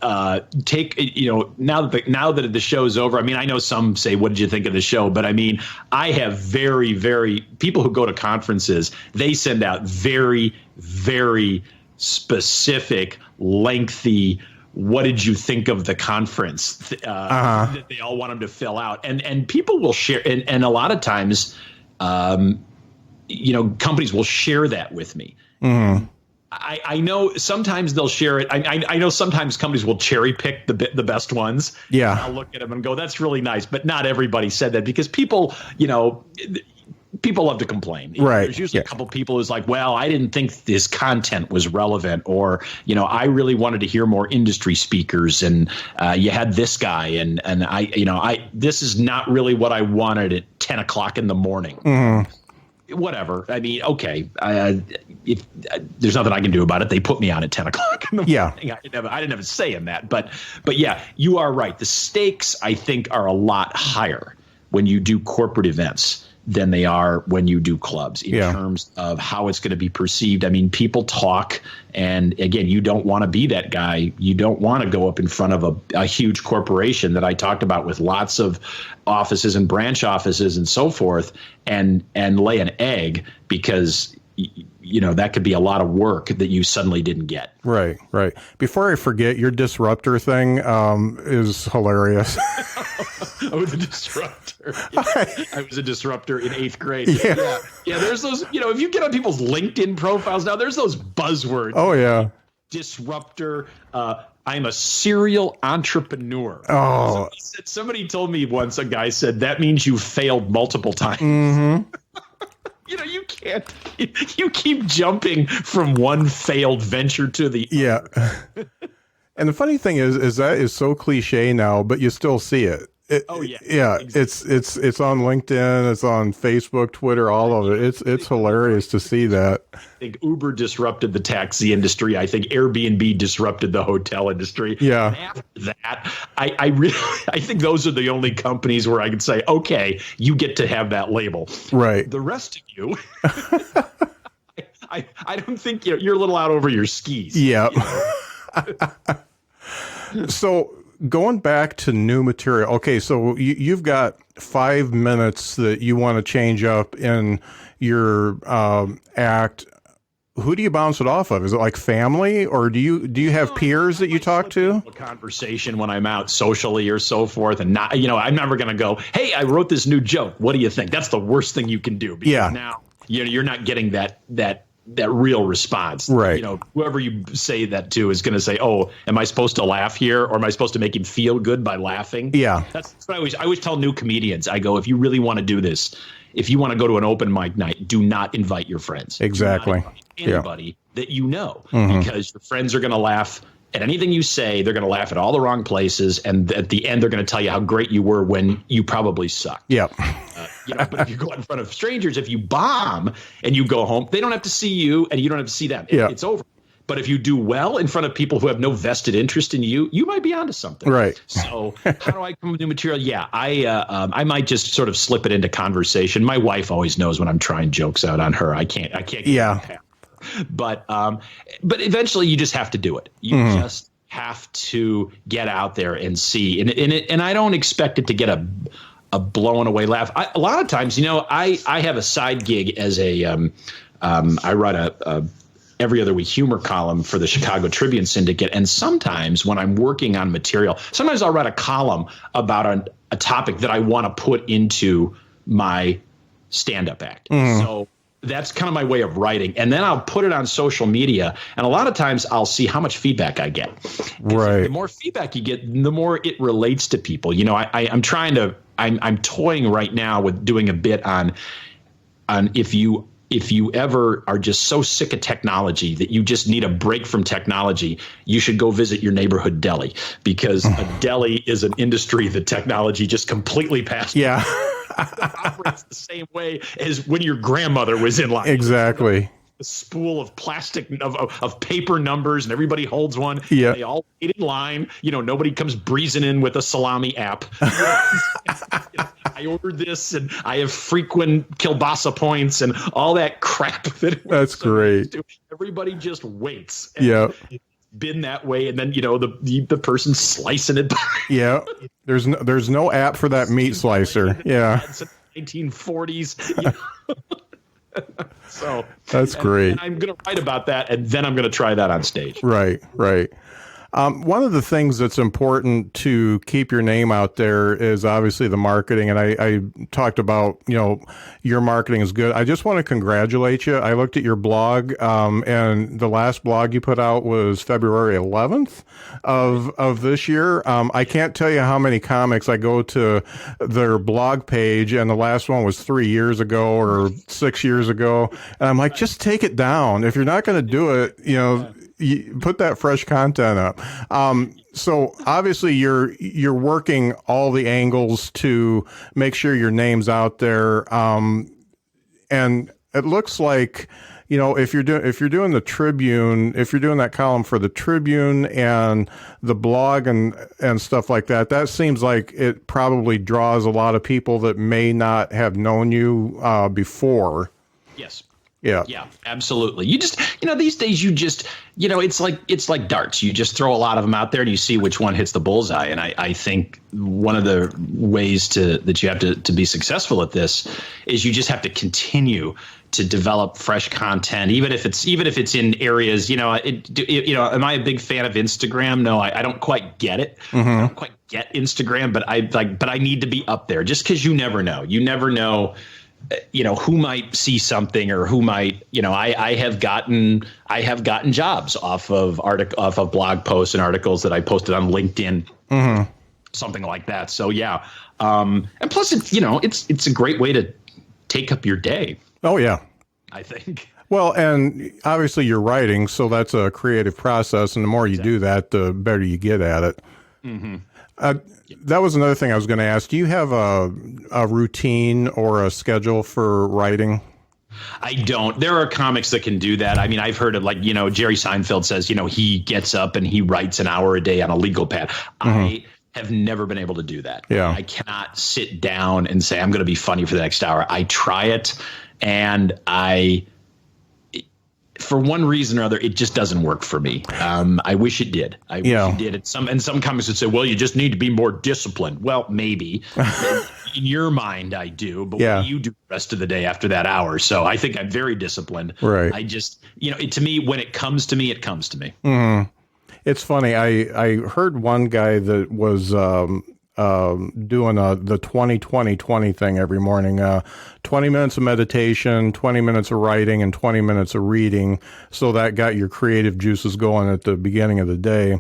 that the show's over. I mean, I know some say, "What did you think of the show?" But I mean, I have very, very people who go to conferences. They send out very, very specific, lengthy, what did you think of the conference that they all want them to fill out, and people will share, and a lot of times companies will share that with me. I know sometimes they'll share it. I know sometimes companies will cherry pick the best ones. Yeah, I'll look at them and go, that's really nice, but not everybody said that, because people love to complain. Right. There's usually a couple people who's like, well, I didn't think this content was relevant, or, I really wanted to hear more industry speakers, and you had this guy, and this is not really what I wanted at 10 o'clock in the morning. Whatever. I mean, okay. If there's nothing I can do about it. They put me on at 10 o'clock in the morning. I didn't have a say in that. But yeah, you are right. The stakes, I think, are a lot higher when you do corporate events than they are when you do clubs in terms of how it's going to be perceived. I mean, people talk, and again, you don't want to be that guy. You don't want to go up in front of a huge corporation that I talked about with lots of offices and branch offices and so forth, and lay an egg, because that could be a lot of work that you suddenly didn't get. Right. Before I forget, your disruptor thing is hilarious. Oh, the disruptor. I was a disruptor in 8th grade. Yeah. There's those, if you get on people's LinkedIn profiles now, there's those buzzwords. Oh, yeah. Disruptor. I'm a serial entrepreneur. Oh. Somebody told me once, a guy said, that means you failed multiple times. Mm-hmm. You can't. You keep jumping from one failed venture to the other. And the funny thing is that is so cliche now, but you still see it. Yeah. Exactly. It's on LinkedIn, it's on Facebook, Twitter, all of it. It's hilarious to see that. I think Uber disrupted the taxi industry. I think Airbnb disrupted the hotel industry. Yeah. And after that, I think those are the only companies where I could say, okay, you get to have that label. Right. The rest of you, I don't think you're a little out over your skis. Yeah. So going back to new material. Okay, so you've got 5 minutes that you want to change up in your act. Who do you bounce it off of? Is it like family, or do you have peers that you talk to? A conversation when I'm out socially or so forth, and not, I'm never going to go, hey, I wrote this new joke. What do you think? That's the worst thing you can do. Because now you're not getting that real response. Right. Whoever you say that to is going to say, oh, am I supposed to laugh here, or am I supposed to make him feel good by laughing? Yeah. That's what I always tell new comedians. I go, if you really want to do this, if you want to go to an open mic night, do not invite your friends. Exactly. Anybody that because your friends are going to laugh at anything you say. They're going to laugh at all the wrong places, and at the end, they're going to tell you how great you were when you probably sucked. Yeah. But if you go out in front of strangers, if you bomb and you go home, they don't have to see you, and you don't have to see them. It's over. But if you do well in front of people who have no vested interest in you, you might be onto something. Right. So how do I come with new material? Yeah, I might just sort of slip it into conversation. My wife always knows when I'm trying jokes out on her. I can't get past. But eventually you just have to do it. You just have to get out there and see. And I don't expect it to get a blown away laugh. A lot of times, I have a side gig as I write a every other week humor column for the Chicago Tribune Syndicate. And sometimes when I'm working on material, sometimes I'll write a column about a topic that I want to put into my standup act. So that's kind of my way of writing. And then I'll put it on social media. And a lot of times I'll see how much feedback I get. Right. The more feedback you get, the more it relates to people. I'm toying right now with doing a bit on if you if you ever are just so sick of technology that you just need a break from technology, you should go visit your neighborhood deli, because a deli is an industry that technology just completely passed. Yeah. It operates the same way as when your grandmother was in line. Exactly. A spool of plastic of paper numbers, and everybody holds one. Yeah. They all wait in line. Nobody comes breezing in with a salami app. I ordered this, and I have frequent kielbasa points and all that crap. That's great. Everybody just waits. Yeah. It's been that way, and then the person slicing it. Yeah. There's no app for that meat slicer. Yeah. 1940s. So that's great. And I'm going to write about that, and then I'm going to try that on stage. Right. One of the things that's important to keep your name out there is obviously the marketing. And I talked about, your marketing is good. I just want to congratulate you. I looked at your blog, and the last blog you put out was February 11th of this year. I can't tell you how many comics I go to their blog page, and the last one was 3 years ago or 6 years ago. And I'm like, just take it down. If you're not going to do it, you put that fresh content up. So obviously you're working all the angles to make sure your name's out there. And it looks like, if you're doing the Tribune, if you're doing that column for the Tribune and the blog and stuff like that, that seems like it probably draws a lot of people that may not have known you before. Yes. Yeah. Yeah, absolutely. You just, these days you just, it's like darts. You just throw a lot of them out there and you see which one hits the bullseye. And I think one of the ways that you have to be successful at this is you just have to continue to develop fresh content, even if it's in areas, am I a big fan of Instagram? No, I don't quite get it. Mm-hmm. I don't quite get Instagram, but I need to be up there, just because you never know. You never know. Who might see something, or who might, I have gotten jobs off of blog posts and articles that I posted on LinkedIn, mm-hmm. something like that. So yeah. And plus it's a great way to take up your day. Oh yeah. I think. Well, and obviously you're writing, so that's a creative process, and the more you do that, the better you get at it. Mm-hmm. That was another thing I was going to ask. Do you have a routine or a schedule for writing? I don't. There are comics that can do that. I mean, I've heard of Jerry Seinfeld says, he gets up and he writes an hour a day on a legal pad. Mm-hmm. I have never been able to do that. Yeah. I cannot sit down and say, I'm going to be funny for the next hour. I try it, and for one reason or other, it just doesn't work for me. I wish it did. I wish it did. And some comics would say, well, you just need to be more disciplined. Well, maybe. In your mind, I do. But what do you do the rest of the day after that hour? So I think I'm very disciplined. Right. I just, to me, when it comes to me, it comes to me. Mm-hmm. It's funny. I heard one guy that was doing the 20-20-20 thing every morning, 20 minutes of meditation, 20 minutes of writing, and 20 minutes of reading. So that got your creative juices going at the beginning of the day.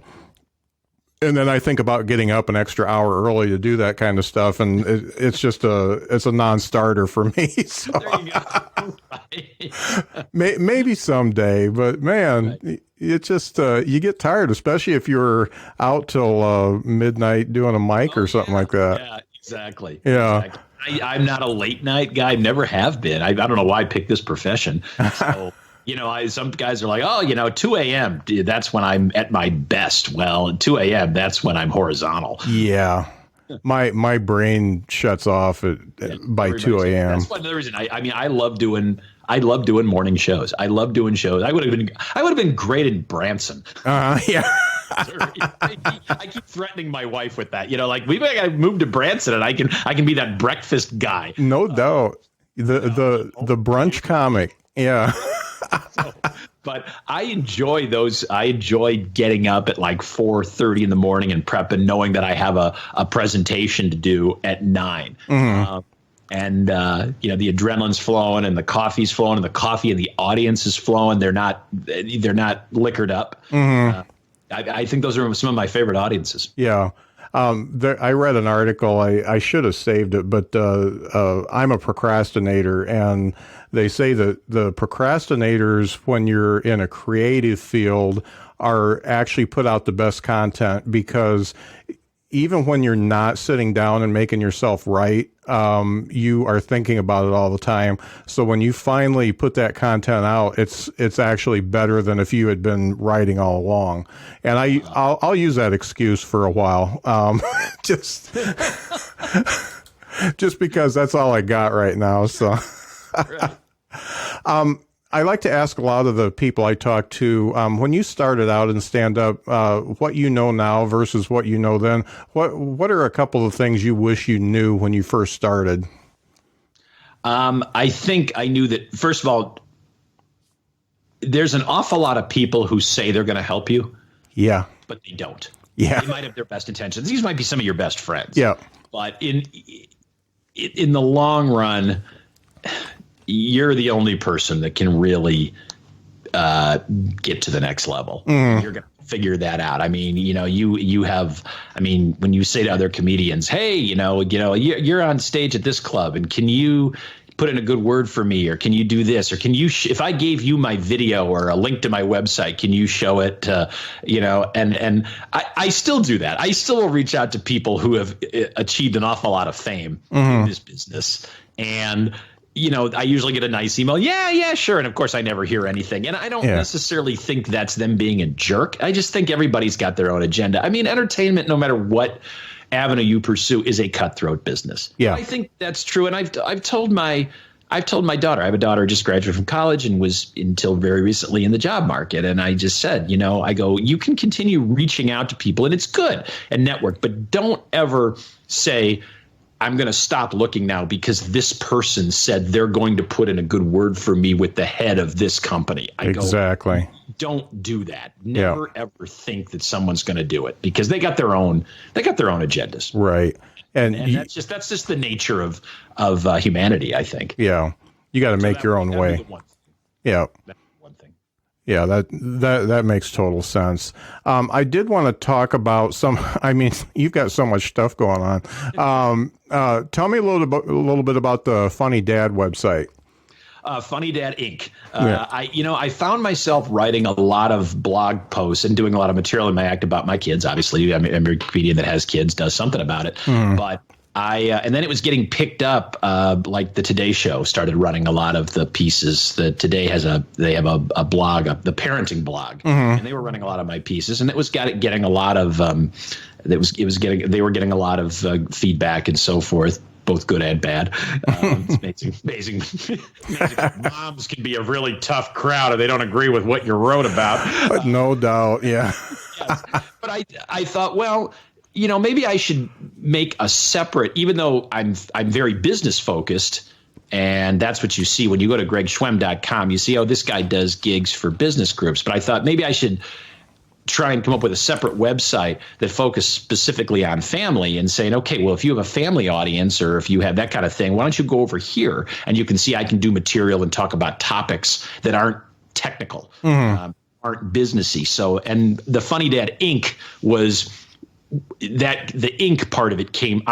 And then I think about getting up an extra hour early to do that kind of stuff. And it's just it's a non-starter for me. So. There you go. Right. Maybe someday, but man, it just, you get tired, especially if you're out till midnight doing a mic or something like that. Yeah, exactly. Yeah. Exactly. I'm not a late night guy. Never have been. I don't know why I picked this profession. So, some guys are like, 2 a.m. That's when I'm at my best. Well, 2 a.m. That's when I'm horizontal. Yeah. My brain shuts off by 2 a.m. That's another reason. I love doing morning shows. I love doing shows. I would have been great in Branson. Yeah. I keep threatening my wife with that. We gotta move to Branson, and I can be that breakfast guy. No doubt. The brunch comic. Yeah. But I enjoy those. I enjoy getting up at like 4:30 in the morning and prepping, knowing that I have a presentation to do at 9. Mm-hmm. And the adrenaline's flowing, and the coffee's flowing, and the coffee and the audience is flowing. They're not liquored up. Mm-hmm. I think those are some of my favorite audiences. Yeah. I read an article. I should have saved it, but I'm a procrastinator, and they say that the procrastinators, when you're in a creative field, are actually put out the best content, because even when you're not sitting down and making yourself write, you are thinking about it all the time. So when you finally put that content out, it's actually better than if you had been writing all along. And I'll use that excuse for a while, just just because that's all I got right now. So. Right. I like to ask a lot of the people I talk to, when you started out in stand-up, what you know now versus what you know then. What are a couple of things you wish you knew when you first started? I think I knew that, first of all, there's an awful lot of people who say they're going to help you. Yeah. But they don't. Yeah. They might have their best intentions. These might be some of your best friends. Yeah. But in the long run, you're the only person that can really get to the next level. You're going to figure that out. I mean, you have, I mean, when you say to other comedians, hey, you're on stage at this club, and can you put in a good word for me, or can you do this, or can you, if I gave you my video or a link to my website, can you show it to, and I still do that. I still will reach out to people who have achieved an awful lot of fame in this business. And I usually get a nice email. Yeah, sure. And of course, I never hear anything. And I don't necessarily think that's them being a jerk. I just think everybody's got their own agenda. I mean, entertainment, no matter what avenue you pursue, is a cutthroat business. Yeah, I think that's true. And I've told my daughter. I have a daughter who just graduated from college and was until very recently in the job market. And I just said, I go, you can continue reaching out to people, and it's good, and network, but don't ever say, I'm going to stop looking now because this person said they're going to put in a good word for me with the head of this company. Exactly. Go, don't do that. Never ever think that someone's going to do it, because they got their own agendas. Right. And that's just the nature of humanity, I think. Yeah. You got to make your own way. Yeah. Yeah, that makes total sense. I did want to talk about you've got so much stuff going on. Tell me a little bit about the Funny Dad website. Funny Dad Inc. I found myself writing a lot of blog posts and doing a lot of material in my act about my kids. Obviously, I'm a comedian that has kids, does something about it. But and then it was getting picked up, like the Today Show started running a lot of the pieces. That Today they have a blog, the parenting blog, and they were running a lot of my pieces, and it was getting a lot of they were getting a lot of feedback and so forth, both good and bad. It's amazing. Moms can be a really tough crowd if they don't agree with what you wrote about. No doubt, yeah. Yes. But I thought, well, maybe I should make a separate, even though I'm very business focused, and that's what you see when you go to gregschwem.com. You see, this guy does gigs for business groups. But I thought maybe I should try and come up with a separate website that focused specifically on family, and saying, okay, well, if you have a family audience, or if you have that kind of thing, why don't you go over here and you can see I can do material and talk about topics that aren't technical, aren't businessy. So, and the Funny Dad Inc. was that the Inc. part of it came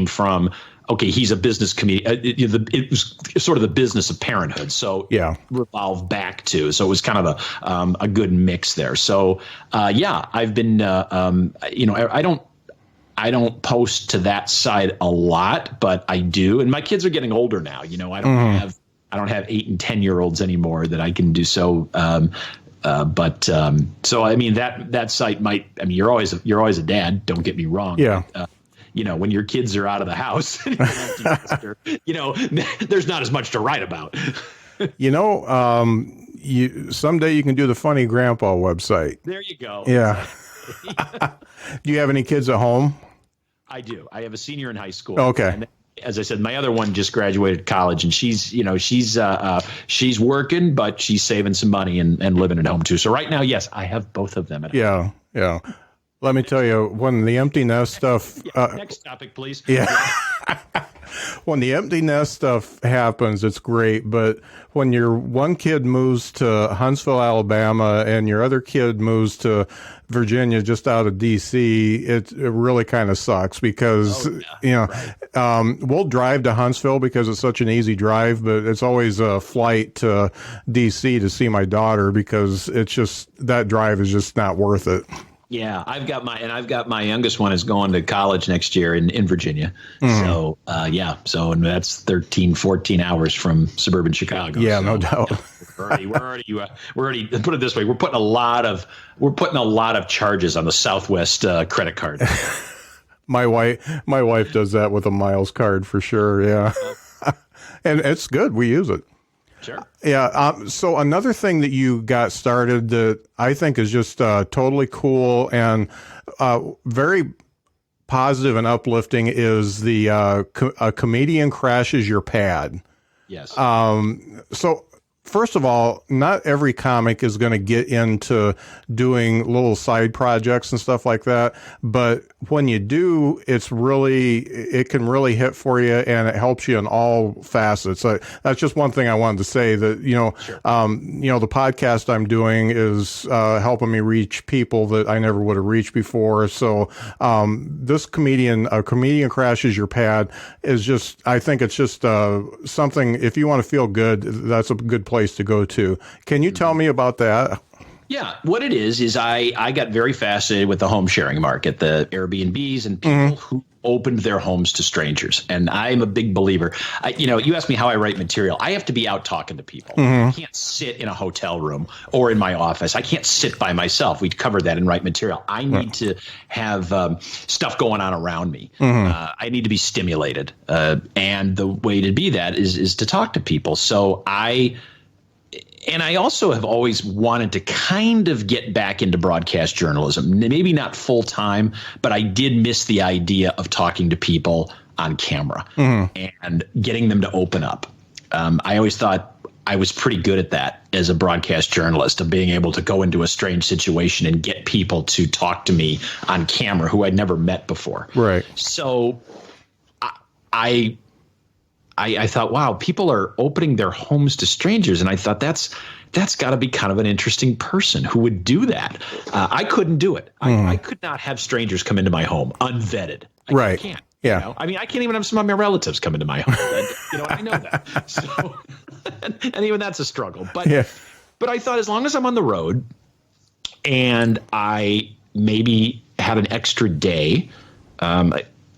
from, okay, he's a business comedian. It was sort of the business of parenthood. So revolved back to, so it was kind of a good mix there. So I've been, I don't post to that side a lot, but I do. And my kids are getting older now. I don't have 8 and 10-year-olds anymore that I can do so. So I mean that site might. I mean, you're always a dad. Don't get me wrong. Yeah. But, when your kids are out of the house, there's not as much to write about. Someday you can do the Funny Grandpa website. There you go. Yeah. Do you have any kids at home? I do. I have a senior in high school. Okay. And as I said, my other one just graduated college, and she's working, but she's saving some money and living at home too. So right now, yes, I have both of them at home. Yeah. Let me tell you, when the empty nest stuff, Next topic, please. yeah, when the empty nest stuff happens, it's great. But when your one kid moves to Huntsville, Alabama, and your other kid moves to Virginia, just out of D.C., it really kind of sucks because, we'll drive to Huntsville because it's such an easy drive, but it's always a flight to D.C. to see my daughter because it's just, that drive is just not worth it. Yeah, I've got my youngest one is going to college next year in Virginia. So, and that's 13, 14 hours from suburban Chicago. Yeah, so, no doubt. We're already put it this way. We're putting a lot of charges on the Southwest credit card. My wife does that with a miles card for sure. Yeah. And it's good. We use it. Sure. Yeah. So another thing that you got started that I think is just totally cool and very positive and uplifting is the a comedian crashes your pad. Yes. So first of all, not every comic is going to get into doing little side projects and stuff like that. But when you do, it can really hit for you, and it helps you in all facets. So that's just one thing I wanted to say that, Sure. The podcast I'm doing is helping me reach people that I never would have reached before. So this comedian crashes your pad is just, I think it's just something, if you want to feel good, that's a good place to go to. Can you tell me about that? Yeah, what it is I got very fascinated with the home sharing market, the Airbnbs and people who opened their homes to strangers. And I'm a big believer. You asked me how I write material. I have to be out talking to people. I can't sit in a hotel room or in my office. I can't sit by myself. We covered that in Write Material. I need to have stuff going on around me. I need to be stimulated. And the way to be that is to talk to people. So I also have always wanted to kind of get back into broadcast journalism, maybe not full time, but I did miss the idea of talking to people on camera and getting them to open up. I always thought I was pretty good at that as a broadcast journalist, of being able to go into a strange situation and get people to talk to me on camera who I'd never met before. Right. So I thought, wow, people are opening their homes to strangers. And I thought that's got to be kind of an interesting person who would do that. I couldn't do it. I could not have strangers come into my home unvetted. I can't. Yeah. I mean, I can't even have some of my relatives come into my home. I know that. So, and even that's a struggle. But I thought, as long as I'm on the road and I maybe had an extra day,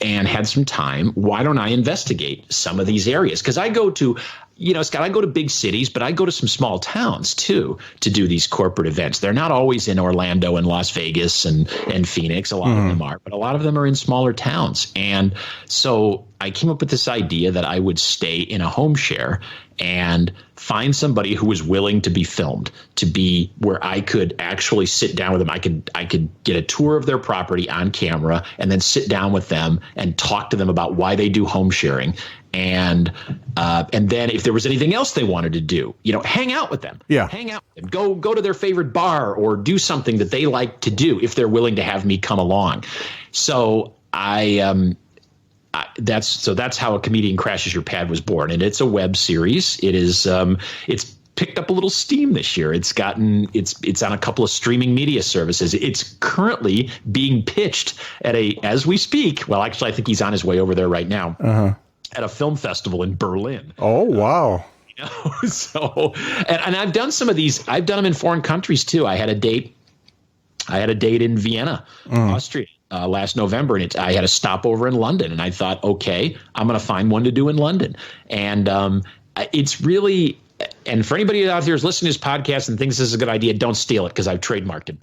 and had some time, why don't I investigate some of these areas? Because I go to, Scott, I go to big cities, but I go to some small towns too to do these corporate events. They're not always in Orlando and Las Vegas and Phoenix. A lot of them are, but a lot of them are in smaller towns. And so I came up with this idea that I would stay in a home share and find somebody who was willing to be filmed, to be where I could actually sit down with them. I could get a tour of their property on camera and then sit down with them and talk to them about why they do home sharing. And then if there was anything else they wanted to do, hang out with them. Yeah. Hang out with them. Go to their favorite bar or do something that they like to do if they're willing to have me come along. So that's how A Comedian Crashes Your Pad was born, and it's a web series. It is it's picked up a little steam this year. It's on a couple of streaming media services. It's currently being pitched as we speak. Well, actually, I think he's on his way over there right now at a film festival in Berlin. Oh, wow. So, and I've done some of these. I've done them in foreign countries too. I had a date in Vienna, Austria. Last November, and I had a stopover in London, and I thought, okay, I'm going to find one to do in London. And it's really, and for anybody out there who's listening to this podcast and thinks this is a good idea, don't steal it because I've trademarked it.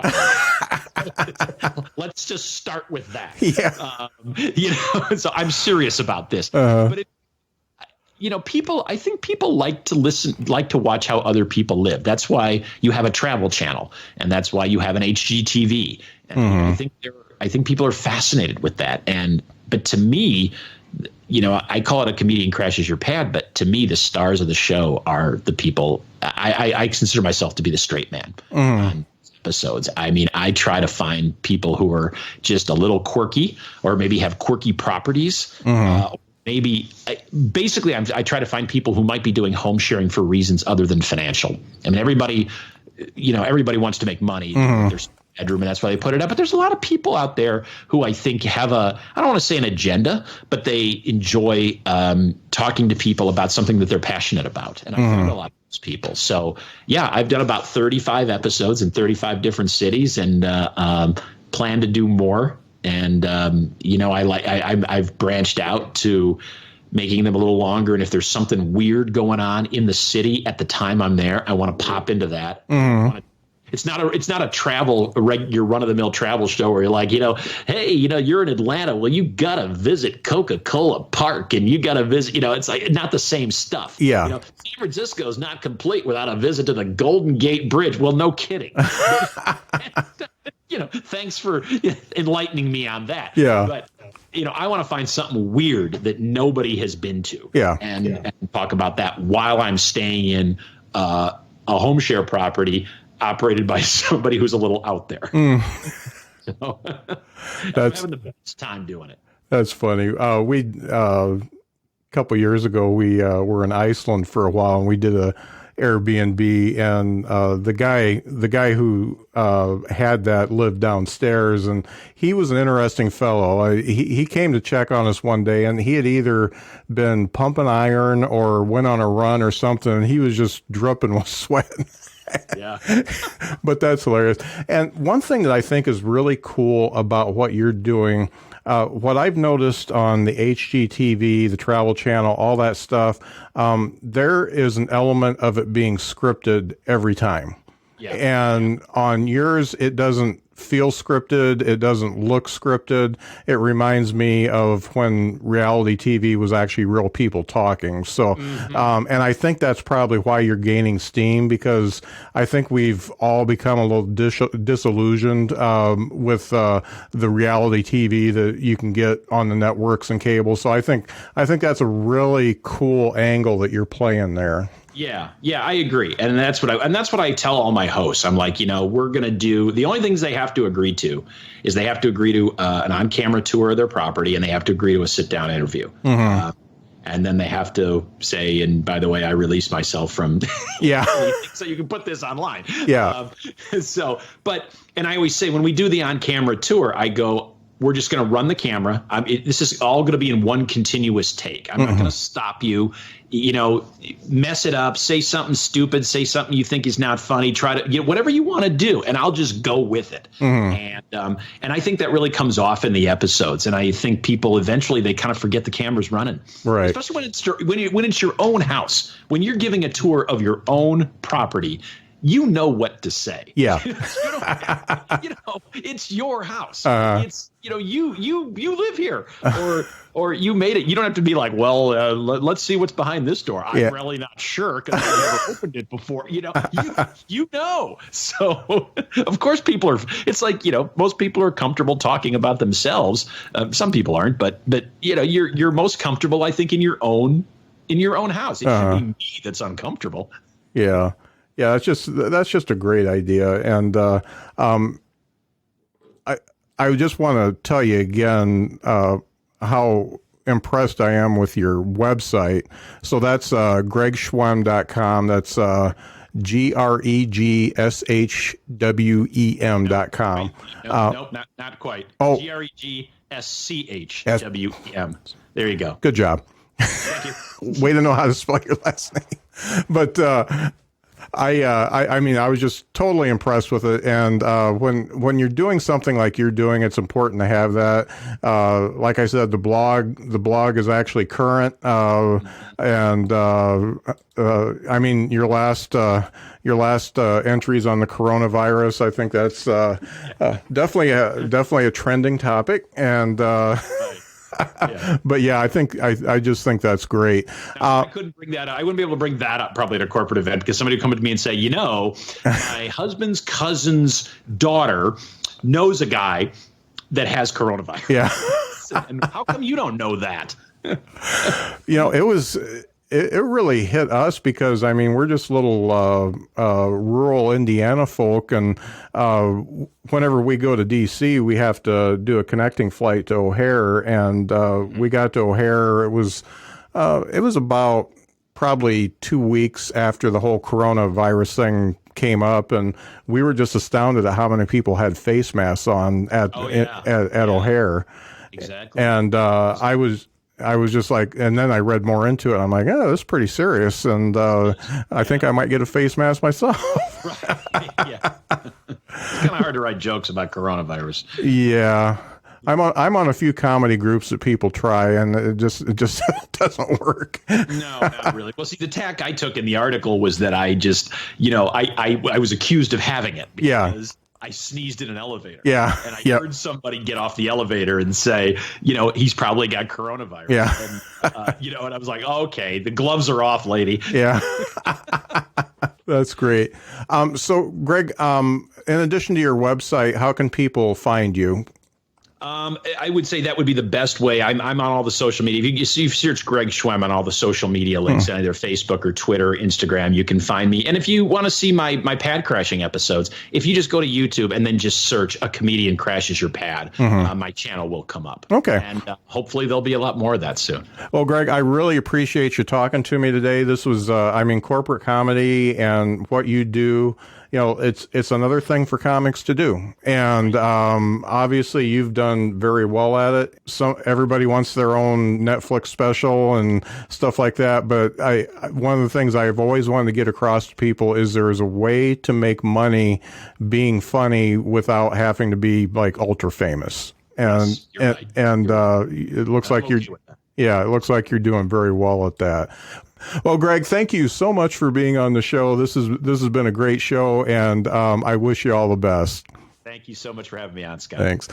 Let's just start with that. Yeah. So I'm serious about this. But I think people like to watch how other people live. That's why you have a travel channel, and that's why you have an HGTV. And I think people are fascinated with that. But to me, I call it A Comedian Crashes Your Pad, but to me, the stars of the show are the people. I consider myself to be the straight man. episodes. I mean, I try to find people who are just a little quirky, or maybe have quirky properties. Basically, I try to find people who might be doing home sharing for reasons other than financial. I mean, everybody wants to make money. There's bedroom, and that's why they put it up. But there's a lot of people out there who I think have I don't want to say an agenda, but they enjoy talking to people about something that they're passionate about. And I found a lot of those people. So yeah, I've done about 35 episodes in 35 different cities, and plan to do more. And I've branched out to making them a little longer. And if there's something weird going on in the city at the time I'm there, I want to pop into that. It's not your run of the mill travel show where you're like, hey, you're in Atlanta. Well, you got to visit Coca-Cola Park, and you got to visit, it's like not the same stuff. Yeah. San Francisco is not complete without a visit to the Golden Gate Bridge. Well, no kidding. Thanks for enlightening me on that. Yeah. But, I want to find something weird that nobody has been to. Yeah. And talk about that while I'm staying in a home share property operated by somebody who's a little out there. So I'm having the best time doing it. That's funny. A couple of years ago, we were in Iceland for a while, and we did a Airbnb, and the guy who had that lived downstairs, and he was an interesting fellow. He came to check on us one day, and he had either been pumping iron or went on a run or something, and he was just dripping with sweat. Yeah. But that's hilarious. And one thing that I think is really cool about what you're doing, what I've noticed on the HGTV, the Travel Channel, all that stuff, there is an element of it being scripted every time. Yeah. And on yours, it doesn't feel scripted. It doesn't look scripted. It reminds me of when reality TV was actually real people talking. So, and I think that's probably why you're gaining steam, because I think we've all become a little disillusioned with the reality TV that you can get on the networks and cable. So I think that's a really cool angle that you're playing there. Yeah, I agree, and that's what I tell all my hosts. I'm like, we're gonna do, the only things they have to agree to is they have to agree to an on-camera tour of their property, and they have to agree to a sit-down interview, and then they have to say, and by the way, I release myself from, so you can put this online. Yeah. And I always say when we do the on-camera tour, I go, we're just going to run the camera. This is all going to be in one continuous take. I'm not going to stop you, mess it up, say something stupid, say something you think is not funny, try to whatever you want to do, and I'll just go with it. And I think that really comes off in the episodes. And I think people eventually, they kind of forget the camera's running. Right. Especially when it's your own house. When you're giving a tour of your own property, you know what to say. Yeah. It's your house. It's, you live here, or you made it. You don't have to be like, well, let's see what's behind this door. I'm really not sure because I've never opened it before. So of course it's like, most people are comfortable talking about themselves. Some people aren't, but you're most comfortable, I think, in your own house. It should be me that's uncomfortable. Yeah. Yeah, that's just a great idea, and I just want to tell you again how impressed I am with your website. So that's gregschwem.com. That's GREGSHWEM.com. Nope, not quite. Oh, GREGSCHWEM. There you go. Good job. Thank you. Way to know how to spell your last name. But I mean, I was just totally impressed with it. And when you're doing something like you're doing, it's important to have that. Like I said, the blog is actually current. And I mean, your last entries on the coronavirus, I think that's definitely a trending topic. And but yeah, I just think that's great. I couldn't bring that up. I wouldn't be able to bring that up probably at a corporate event, because somebody would come to me and say, my husband's cousin's daughter knows a guy that has coronavirus. Yeah. And how come you don't know that? It was it really hit us because, I mean, we're just little rural Indiana folk. And whenever we go to D.C., we have to do a connecting flight to O'Hare. And we got to O'Hare. It was about probably 2 weeks after the whole coronavirus thing came up, and we were just astounded at how many people had face masks on at O'Hare. Exactly. And I was just like, and then I read more into it. I'm like, oh, this is pretty serious, and I think I might get a face mask myself. Right. Yeah. It's kind of hard to write jokes about coronavirus. Yeah. I'm on a few comedy groups that people try, and it just doesn't work. No, not really. Well, see, the tack I took in the article was that I just, I was accused of having it because I sneezed in an elevator. Yeah. And I heard somebody get off the elevator and say, he's probably got coronavirus. Yeah. And, and I was like, okay, the gloves are off, lady. Yeah. That's great. So, Greg, in addition to your website, how can people find you? I would say that would be the best way. I'm on all the social media. If you search Greg Schwem on all the social media links, either Facebook or Twitter, Instagram, you can find me. And if you want to see my pad crashing episodes, if you just go to YouTube and then just search "A Comedian Crashes Your Pad," my channel will come up. Okay. And hopefully there'll be a lot more of that soon. Well, Greg, I really appreciate you talking to me today. This was, corporate comedy and what you do. It's another thing for comics to do. And obviously you've done very well at it. Everybody wants their own Netflix special and stuff like that. But one of the things I've always wanted to get across to people is there is a way to make money being funny without having to be like ultra famous. And Yes, right. It looks like it looks like you're doing very well at that. Well, Greg, thank you so much for being on the show. This has been a great show, and I wish you all the best. Thank you so much for having me on, Scott. Thanks.